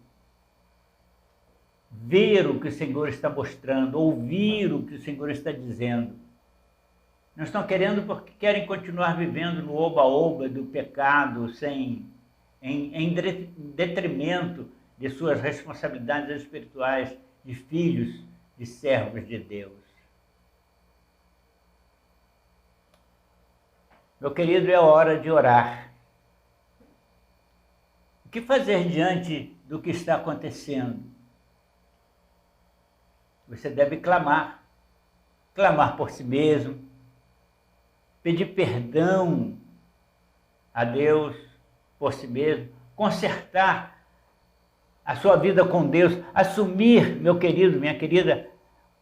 ver o que o Senhor está mostrando, ouvir o que o Senhor está dizendo. Não estão querendo porque querem continuar vivendo no oba-oba do pecado, em detrimento de suas responsabilidades espirituais de filhos, de servos de Deus. Meu querido, é hora de orar. O que fazer diante do que está acontecendo? Você deve clamar. Clamar por si mesmo. Pedir perdão a Deus por si mesmo. Consertar a sua vida com Deus. Assumir, meu querido, minha querida,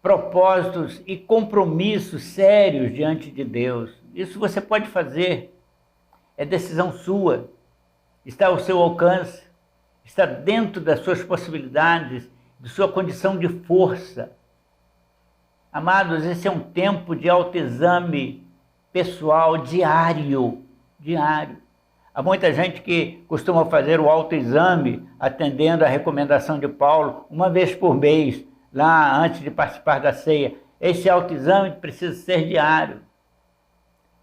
propósitos e compromissos sérios diante de Deus. Isso você pode fazer. É decisão sua. Está ao seu alcance. Está dentro das suas possibilidades, de sua condição de força. Amados, esse é um tempo de autoexame pessoal diário. Há muita gente que costuma fazer o autoexame atendendo a recomendação de Paulo uma vez por mês, lá antes de participar da ceia. Esse autoexame precisa ser diário.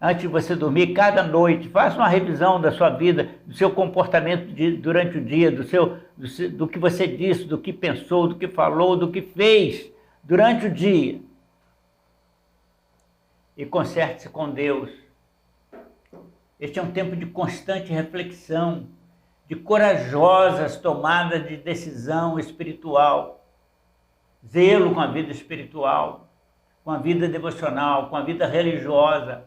Antes de você dormir, cada noite, faça uma revisão da sua vida, do seu comportamento durante o dia, do que você disse, do que pensou, do que falou, do que fez durante o dia. E conserte-se com Deus. Este é um tempo de constante reflexão, de corajosas tomadas de decisão espiritual, zelo com a vida espiritual, com a vida devocional, com a vida religiosa.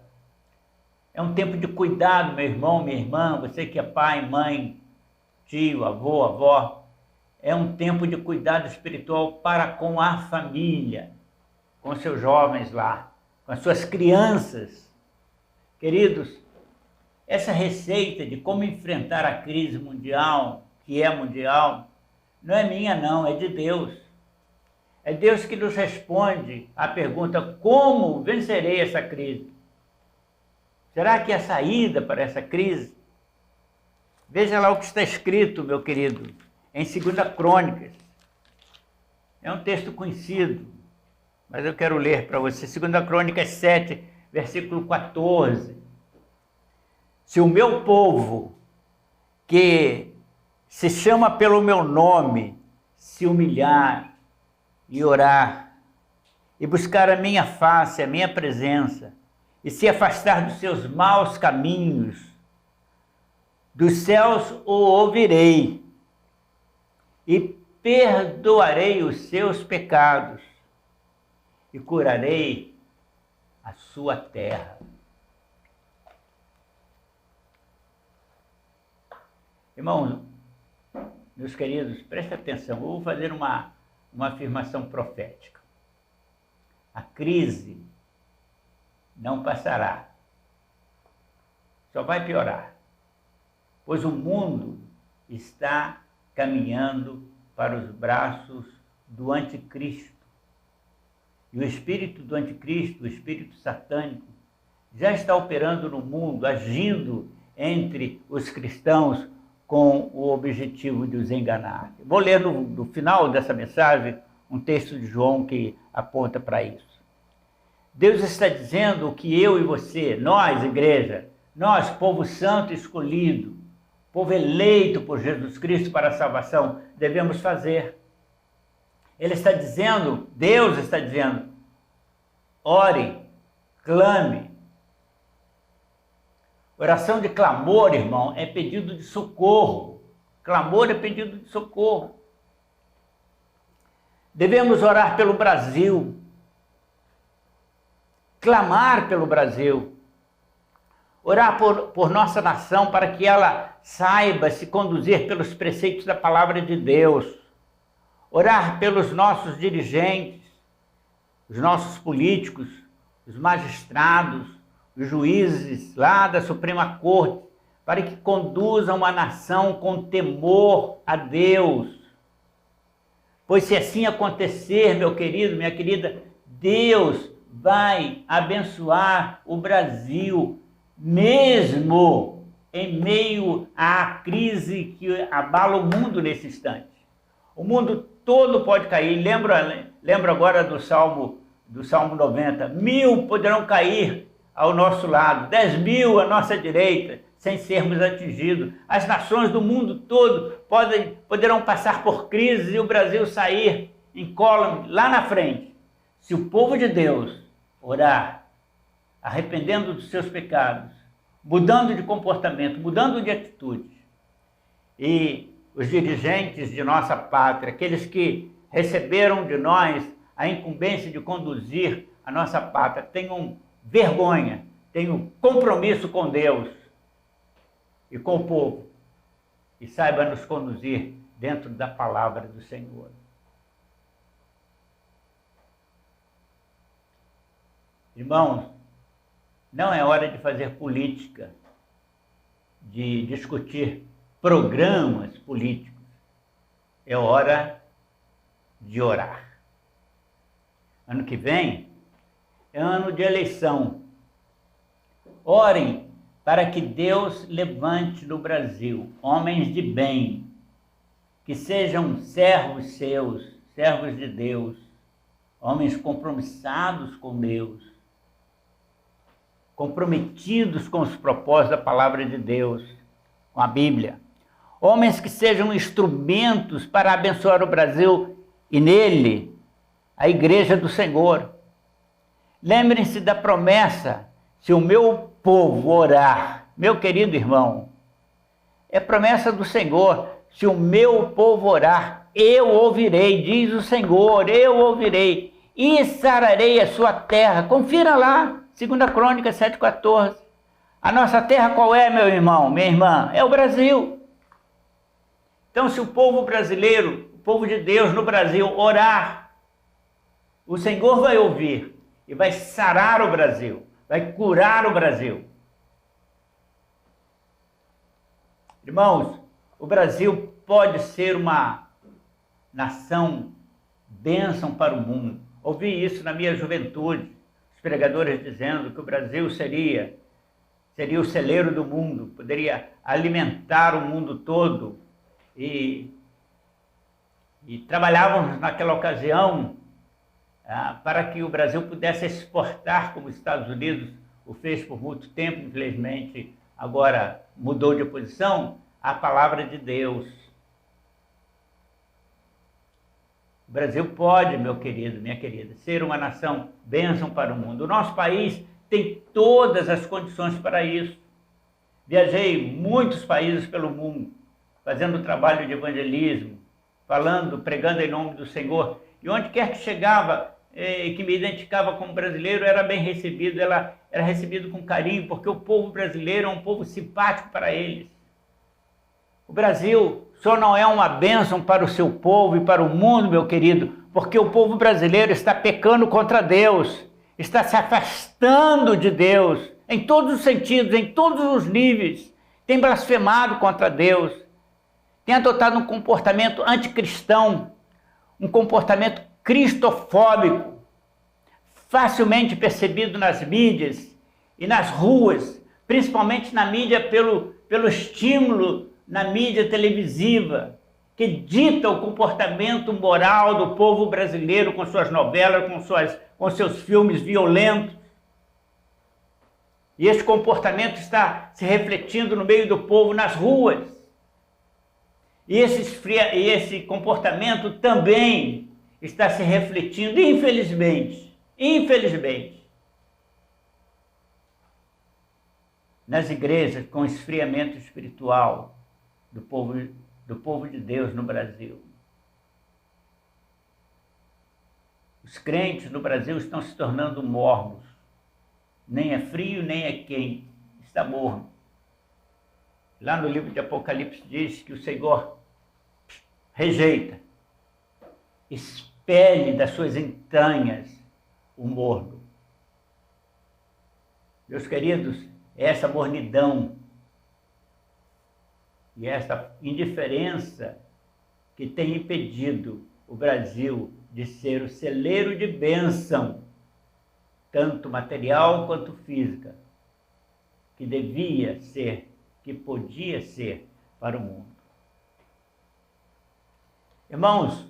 É um tempo de cuidado, meu irmão, minha irmã, você que é pai, mãe, tio, avô, avó. É um tempo de cuidado espiritual para com a família, com seus jovens lá, com as suas crianças. Queridos, essa receita de como enfrentar a crise mundial, que é mundial, não é minha não, é de Deus. É Deus que nos responde à pergunta: como vencerei essa crise? Será que há saída para essa crise? Veja lá o que está escrito, meu querido, em 2 Crônicas. É um texto conhecido, mas eu quero ler para você. 2 Crônicas 7, versículo 14. Se o meu povo, que se chama pelo meu nome, se humilhar e orar, e buscar a minha face, a minha presença, e se afastar dos seus maus caminhos, dos céus o ouvirei, e perdoarei os seus pecados, e curarei a sua terra. Irmãos, meus queridos, preste atenção, eu vou fazer uma afirmação profética. A crise não passará, só vai piorar, pois o mundo está caminhando para os braços do anticristo. E o espírito do anticristo, o espírito satânico, já está operando no mundo, agindo entre os cristãos com o objetivo de os enganar. Vou ler no final dessa mensagem um texto de João que aponta para isso. Deus está dizendo que eu e você, nós, igreja, nós, povo santo escolhido, povo eleito por Jesus Cristo para a salvação, devemos fazer. Ele está dizendo, Deus está dizendo, ore, clame. Oração de clamor, irmão, é pedido de socorro. Clamor é pedido de socorro. Devemos orar pelo Brasil. Clamar pelo Brasil. Orar por nossa nação para que ela saiba se conduzir pelos preceitos da palavra de Deus. Orar pelos nossos dirigentes. os nossos políticos, os magistrados, os juízes lá da Suprema Corte, para que conduzam uma nação com temor a Deus. Pois se assim acontecer, meu querido, minha querida, Deus vai abençoar o Brasil, mesmo em meio à crise que abala o mundo nesse instante. O mundo todo pode cair. Lembro agora do Salmo 90. 1000 poderão cair ao nosso lado, 10.000 à nossa direita, sem sermos atingidos. As nações do mundo todo poderão passar por crises e o Brasil sair incólume lá na frente. Se o povo de Deus orar, arrependendo dos seus pecados, mudando de comportamento, mudando de atitude, e os dirigentes de nossa pátria, aqueles que receberam de nós a incumbência de conduzir a nossa pátria, tenham vergonha, tenham compromisso com Deus e com o povo, e saiba nos conduzir dentro da palavra do Senhor. Irmãos, não é hora de fazer política, de discutir programas políticos. É hora de orar. Ano que vem é ano de eleição. Orem para que Deus levante no Brasil homens de bem, que sejam servos seus, servos de Deus, homens compromissados com Deus, comprometidos com os propósitos da palavra de Deus, com a Bíblia. Homens que sejam instrumentos para abençoar o Brasil e nele a igreja do Senhor. Lembrem-se da promessa: se o meu povo orar, meu querido irmão, é promessa do Senhor, se o meu povo orar, eu ouvirei, diz o Senhor, eu ouvirei e sararei a sua terra. Confira lá, 2 Crônicas 7,14. A nossa terra qual é, meu irmão, minha irmã? É o Brasil. Então, se o povo brasileiro, o povo de Deus no Brasil orar, o Senhor vai ouvir e vai sarar o Brasil, vai curar o Brasil. Irmãos, o Brasil pode ser uma nação bênção para o mundo. Ouvi isso na minha juventude, os pregadores dizendo que o Brasil seria o celeiro do mundo, poderia alimentar o mundo todo. E trabalhávamos naquela ocasião para que o Brasil pudesse exportar, como os Estados Unidos o fez por muito tempo, infelizmente agora mudou de posição, a palavra de Deus. O Brasil pode, meu querido, minha querida, ser uma nação bênção para o mundo. O nosso país tem todas as condições para isso. Viajei muitos países pelo mundo, fazendo trabalho de evangelismo, falando, pregando em nome do Senhor. E onde quer que chegava, que me identificava como brasileiro, era bem recebido, era recebido com carinho, porque o povo brasileiro é um povo simpático para eles. O Brasil só não é uma bênção para o seu povo e para o mundo, meu querido, porque o povo brasileiro está pecando contra Deus, está se afastando de Deus, em todos os sentidos, em todos os níveis, tem blasfemado contra Deus, tem adotado um comportamento anticristão, um comportamento cristofóbico, facilmente percebido nas mídias e nas ruas, principalmente na mídia pelo estímulo na mídia televisiva, que dita o comportamento moral do povo brasileiro com suas novelas, com seus filmes violentos. E esse comportamento está se refletindo no meio do povo, nas ruas. E esse comportamento também está se refletindo, infelizmente, nas igrejas com esfriamento espiritual do povo de Deus no Brasil. Os crentes no Brasil estão se tornando mornos. Nem é frio, nem é quente. Está morno. Lá no livro de Apocalipse diz que o Senhor rejeita, expele das suas entranhas o morno. Meus queridos, essa mornidão e essa indiferença que tem impedido o Brasil de ser o celeiro de bênção, tanto material quanto física, que devia ser, que podia ser para o mundo. Irmãos,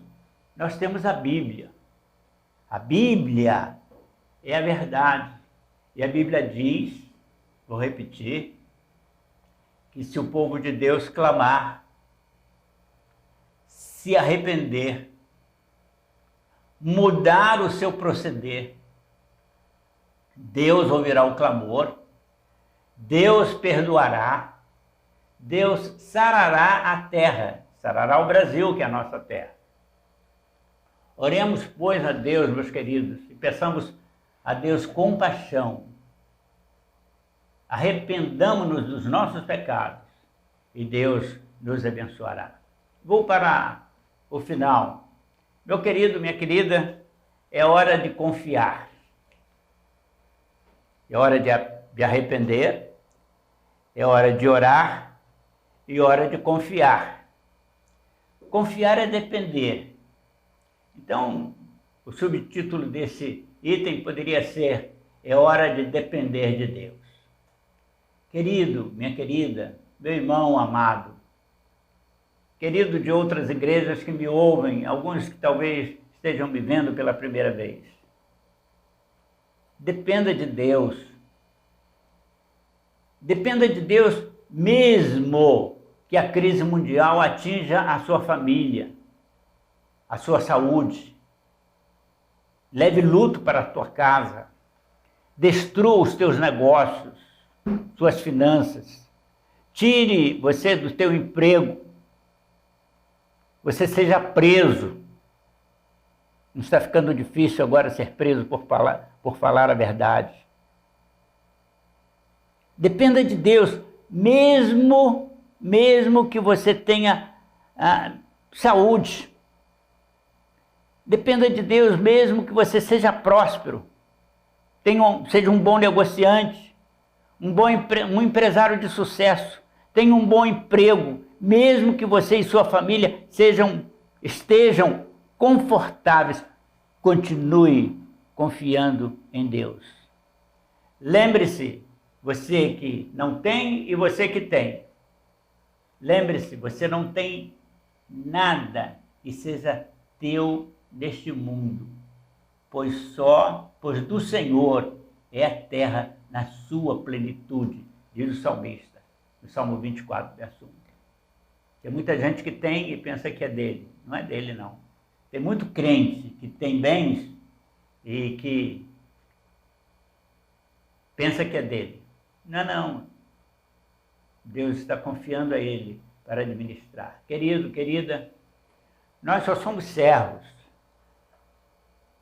nós temos a Bíblia. A Bíblia é a verdade. E a Bíblia diz, vou repetir, que se o povo de Deus clamar, se arrepender, mudar o seu proceder, Deus ouvirá o clamor, Deus perdoará, Deus sarará a terra, sarará o Brasil, que é a nossa terra. Oremos, pois, a Deus, meus queridos, e peçamos a Deus compaixão. Arrependamo-nos dos nossos pecados e Deus nos abençoará. Vou para o final. Meu querido, minha querida, é hora de confiar. É hora de arrepender, é hora de orar e hora de confiar. Confiar é depender. Então, o subtítulo desse item poderia ser: é hora de depender de Deus. Querido, minha querida, meu irmão amado, querido de outras igrejas que me ouvem, alguns que talvez estejam me vendo pela primeira vez, dependa de Deus. Dependa de Deus mesmo que a crise mundial atinja a sua família, a sua saúde. Leve luto para a tua casa. Destrua os teus negócios, suas finanças. Tire você do teu emprego. Você seja preso. Não está ficando difícil agora ser preso por falar a verdade. Dependa de Deus, mesmo que você tenha saúde. Dependa de Deus, mesmo que você seja próspero. Seja um bom negociante, um empresário de sucesso. Tenha um bom emprego, mesmo que você e sua família estejam confortáveis. Continue confiando em Deus. Lembre-se, você que não tem e você que tem. Lembre-se, você não tem nada que seja teu deste mundo, pois do Senhor é a terra na sua plenitude, diz o salmista, no Salmo 24, verso 1. Tem muita gente que tem e pensa que é dele. Não é dele, não. Tem muito crente que tem bens e que pensa que é dele. Não. Deus está confiando a ele para administrar. Querido, querida, nós só somos servos.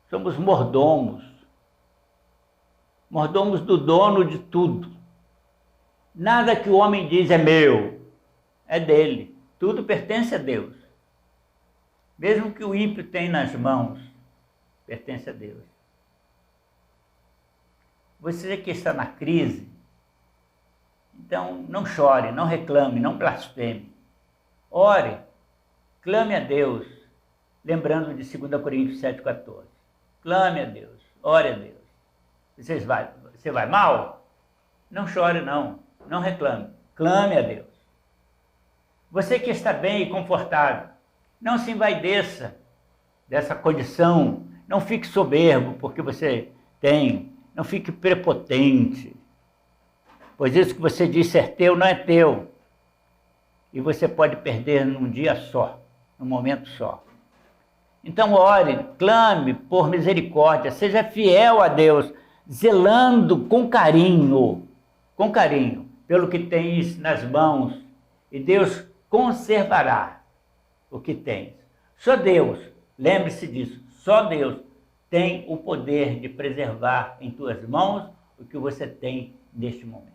Somos mordomos. Mordomos do dono de tudo. Nada que o homem diz é meu, é dele. Tudo pertence a Deus. Mesmo que o ímpio tenha nas mãos, pertence a Deus. Você que está na crise, então não chore, não reclame, não blasfeme. Ore, clame a Deus, lembrando de 2 Coríntios 7,14. Clame a Deus, ore a Deus. Você vai mal? Não chore não reclame, clame a Deus. Você que está bem e confortável, não se envaideça dessa condição, não fique soberbo porque você tem, não fique prepotente, pois isso que você diz ser teu não é teu, e você pode perder num dia só, num momento só. Então ore, clame por misericórdia, seja fiel a Deus, zelando com carinho, pelo que tens nas mãos, e Deus conservará o que tens. Só Deus, lembre-se disso, só Deus tem o poder de preservar em tuas mãos o que você tem neste momento.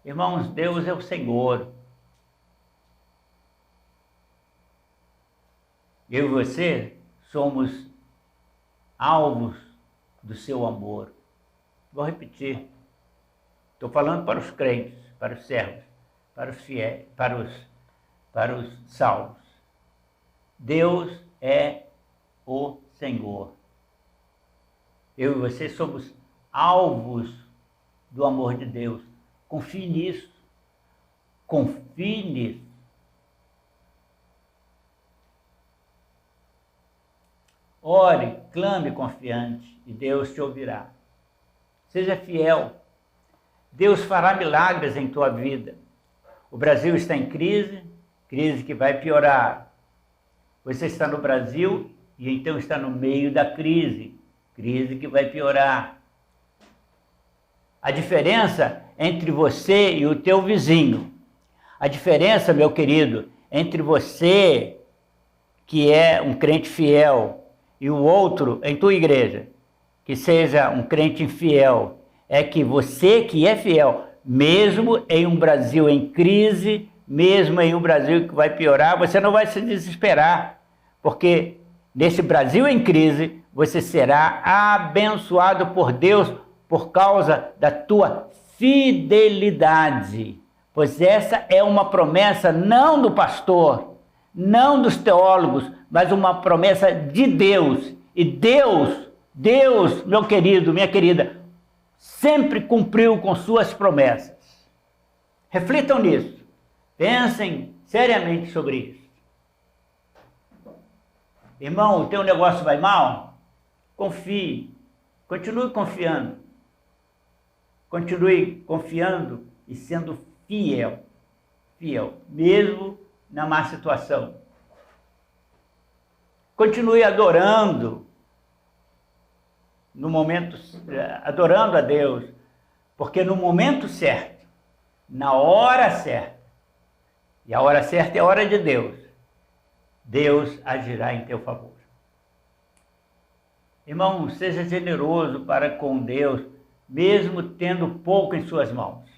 Irmãos, Deus é o Senhor. Eu e você somos alvos do seu amor. Vou repetir. Estou falando para os crentes, para os servos, para os fiéis, para os salvos. Deus é o Senhor. Eu e você somos alvos do amor de Deus. Confie nisso. Confie nisso. Ore, clame confiante e Deus te ouvirá. Seja fiel. Deus fará milagres em tua vida. O Brasil está em crise, crise que vai piorar. Você está no Brasil e então está no meio da crise, crise que vai piorar. A diferença entre você e o teu vizinho, a diferença, meu querido, entre você, que é um crente fiel, e o outro em tua igreja, que seja um crente infiel, é que você que é fiel, mesmo em um Brasil em crise, mesmo em um Brasil que vai piorar, você não vai se desesperar, porque nesse Brasil em crise, você será abençoado por Deus por causa da tua fidelidade. Pois essa é uma promessa não do pastor, não dos teólogos, mas uma promessa de Deus. E Deus, meu querido, minha querida, sempre cumpriu com suas promessas. Reflitam nisso. Pensem seriamente sobre isso. Irmão, o teu negócio vai mal? Confie. Continue confiando. Continue confiando e sendo fiel. Fiel, mesmo na má situação. Continue adorando. No momento, adorando a Deus. Porque no momento certo, na hora certa, e a hora certa é a hora de Deus, Deus agirá em teu favor. Irmão, seja generoso para com Deus, mesmo tendo pouco em suas mãos.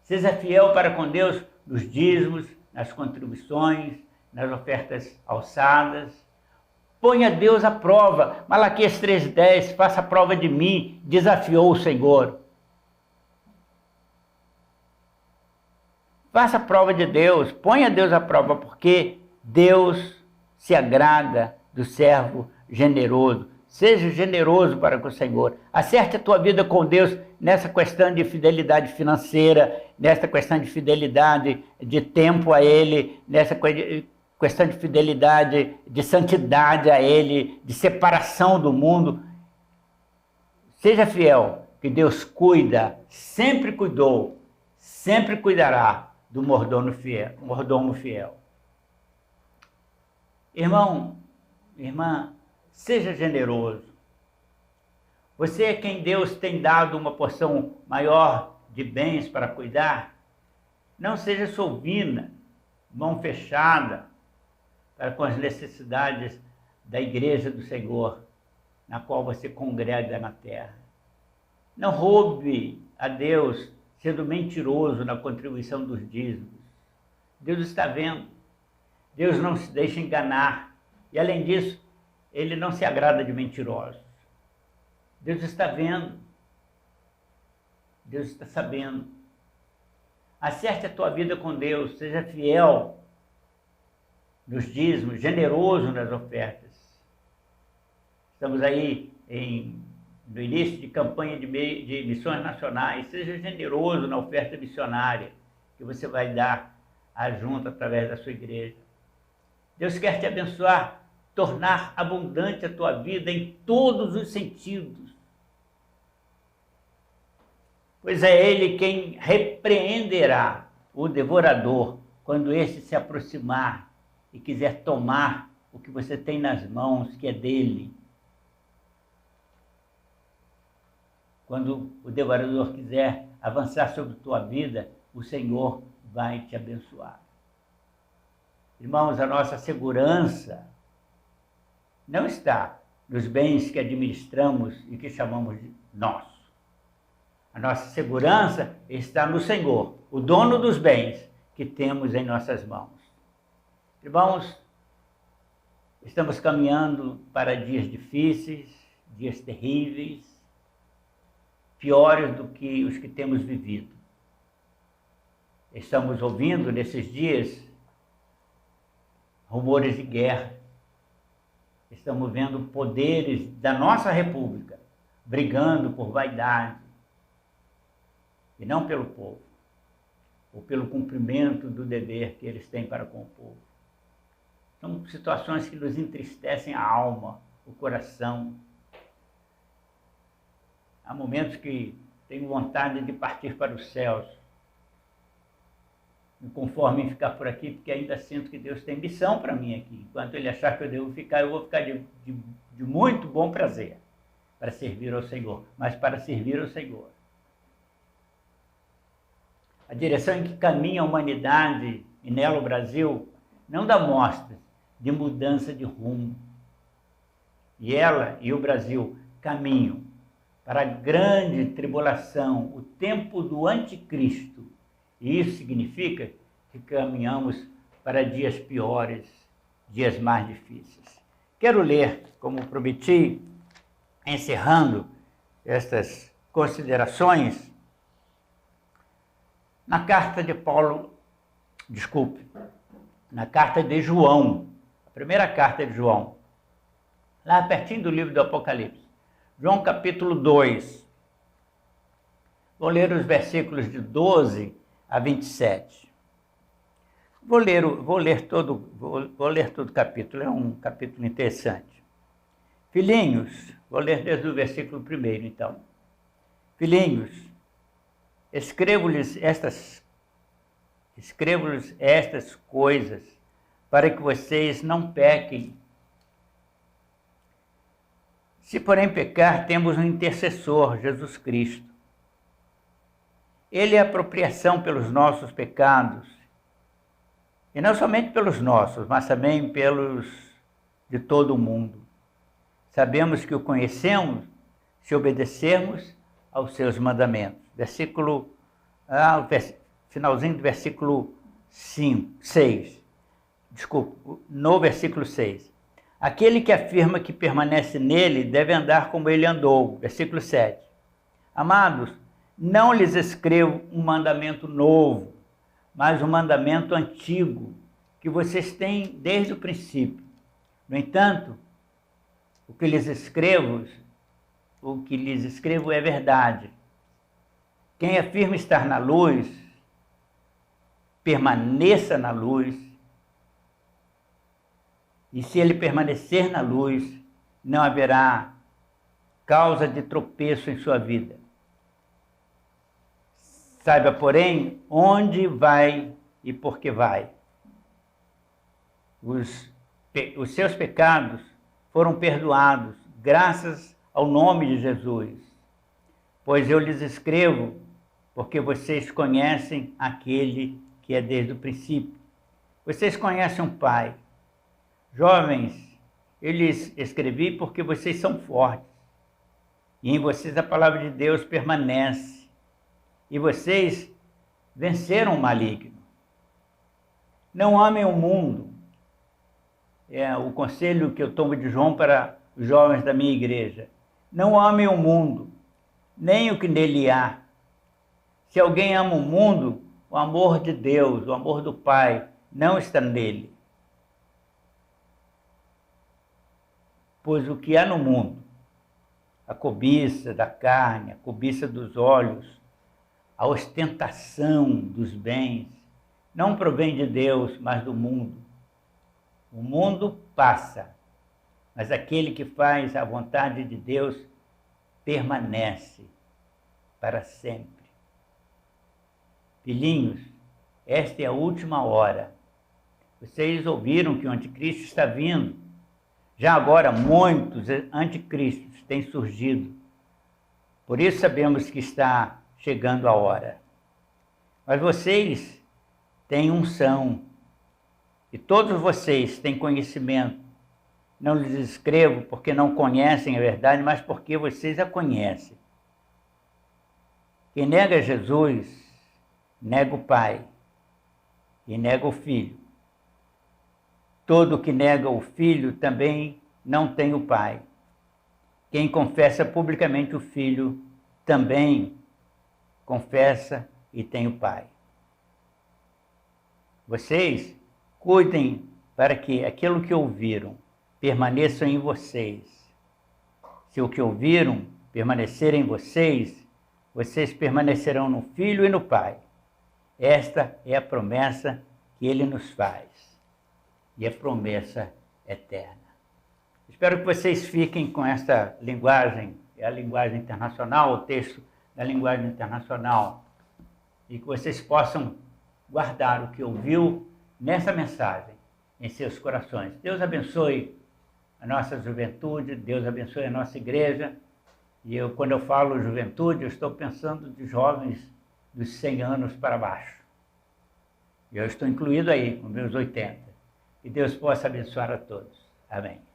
Seja fiel para com Deus nos dízimos, nas contribuições, nas ofertas alçadas. Ponha Deus à prova. Malaquias 3,10, faça a prova de mim, desafiou o Senhor. Faça a prova de Deus, ponha Deus à prova, porque Deus se agrada do servo generoso. Seja generoso para com o Senhor. Acerte a tua vida com Deus nessa questão de fidelidade financeira, nessa questão de fidelidade de tempo a Ele, nessa questão de fidelidade, de santidade a Ele, de separação do mundo. Seja fiel, que Deus cuida, sempre cuidou, sempre cuidará do mordomo fiel. Irmão, irmã, seja generoso. Você é quem Deus tem dado uma porção maior de bens para cuidar. Não seja sovina, mão fechada, para com as necessidades da igreja do Senhor, na qual você congrega na terra. Não roube a Deus sendo mentiroso na contribuição dos dízimos. Deus está vendo. Deus não se deixa enganar. E além disso, Ele não se agrada de mentirosos. Deus está vendo. Deus está sabendo. Acerte a tua vida com Deus. Seja fiel nos dízimos, generoso nas ofertas. Estamos aí no início de campanha de missões nacionais. Seja generoso na oferta missionária que você vai dar junto através da sua igreja. Deus quer te abençoar, tornar abundante a tua vida em todos os sentidos. Pois é Ele quem repreenderá o devorador quando este se aproximar e quiser tomar o que você tem nas mãos, que é dele. Quando o devorador quiser avançar sobre tua vida, o Senhor vai te abençoar. Irmãos, a nossa segurança não está nos bens que administramos e que chamamos de nossos. A nossa segurança está no Senhor, o dono dos bens que temos em nossas mãos. Irmãos, estamos caminhando para dias difíceis, dias terríveis, piores do que os que temos vivido. Estamos ouvindo nesses dias rumores de guerra. Estamos vendo poderes da nossa república brigando por vaidade e não pelo povo, ou pelo cumprimento do dever que eles têm para com o povo. São situações que nos entristecem a alma, o coração. Há momentos que tenho vontade de partir para os céus, me conformo em ficar por aqui, porque ainda sinto que Deus tem missão para mim aqui. Enquanto Ele achar que eu devo ficar, eu vou ficar de muito bom prazer para servir ao Senhor, mas para servir ao Senhor. A direção em que caminha a humanidade, e nela o Brasil, não dá mostras de mudança de rumo. E ela e o Brasil caminham para a grande tribulação, o tempo do anticristo. E isso significa que caminhamos para dias piores, dias mais difíceis. Quero ler, como prometi, encerrando estas considerações, na carta de na carta de João, a primeira carta de João, lá pertinho do livro do Apocalipse, João capítulo 2. Vou ler os versículos de 12 a 27. Vou ler todo o capítulo, é um capítulo interessante. Filhinhos, vou ler desde o versículo 1, então. Filhinhos, escrevo-lhes estas coisas para que vocês não pequem. Se porém pecar, temos um intercessor, Jesus Cristo. Ele é a apropriação pelos nossos pecados, e não somente pelos nossos, mas também pelos de todo o mundo. Sabemos que o conhecemos se obedecermos aos seus mandamentos. Finalzinho do versículo 6. No versículo 6. Aquele que afirma que permanece nele deve andar como ele andou. Versículo 7. Amados, não lhes escrevo um mandamento novo, mas um mandamento antigo, que vocês têm desde o princípio. No entanto, o que lhes escrevo é verdade. Quem afirma estar na luz, permaneça na luz, e se ele permanecer na luz, não haverá causa de tropeço em sua vida. Saiba, porém, onde vai e por que vai. Os seus pecados foram perdoados, graças ao nome de Jesus. Pois eu lhes escrevo, porque vocês conhecem aquele que é desde o princípio. Vocês conhecem o Pai. Jovens, eu lhes escrevi porque vocês são fortes, e em vocês a palavra de Deus permanece, e vocês venceram o maligno. Não amem o mundo. É o conselho que eu tomo de João para os jovens da minha igreja. Não amem o mundo, nem o que nele há. Se alguém ama o mundo, o amor de Deus, o amor do Pai, não está nele. Pois o que há no mundo, a cobiça da carne, a cobiça dos olhos, a ostentação dos bens, não provém de Deus, mas do mundo. O mundo passa, mas aquele que faz a vontade de Deus permanece para sempre. Filhinhos, esta é a última hora. Vocês ouviram que o anticristo está vindo. Já agora, muitos anticristos têm surgido. Por isso sabemos que está chegando a hora. Mas vocês têm unção, e todos vocês têm conhecimento. Não lhes escrevo porque não conhecem a verdade, mas porque vocês a conhecem. Quem nega Jesus, nega o Pai e nega o Filho. Todo que nega o Filho também não tem o Pai. Quem confessa publicamente o Filho também confessa e tem o Pai. Vocês cuidem para que aquilo que ouviram permaneça em vocês. Se o que ouviram permanecer em vocês, vocês permanecerão no Filho e no Pai. Esta é a promessa que Ele nos faz. E a promessa eterna. Espero que vocês fiquem com essa linguagem, é a linguagem internacional, o texto da linguagem internacional, e que vocês possam guardar o que ouviu nessa mensagem em seus corações. Deus abençoe a nossa juventude, Deus abençoe a nossa igreja. E quando eu falo juventude, eu estou pensando de jovens dos 100 anos para baixo. Eu estou incluído aí, com meus 80. Que Deus possa abençoar a todos. Amém.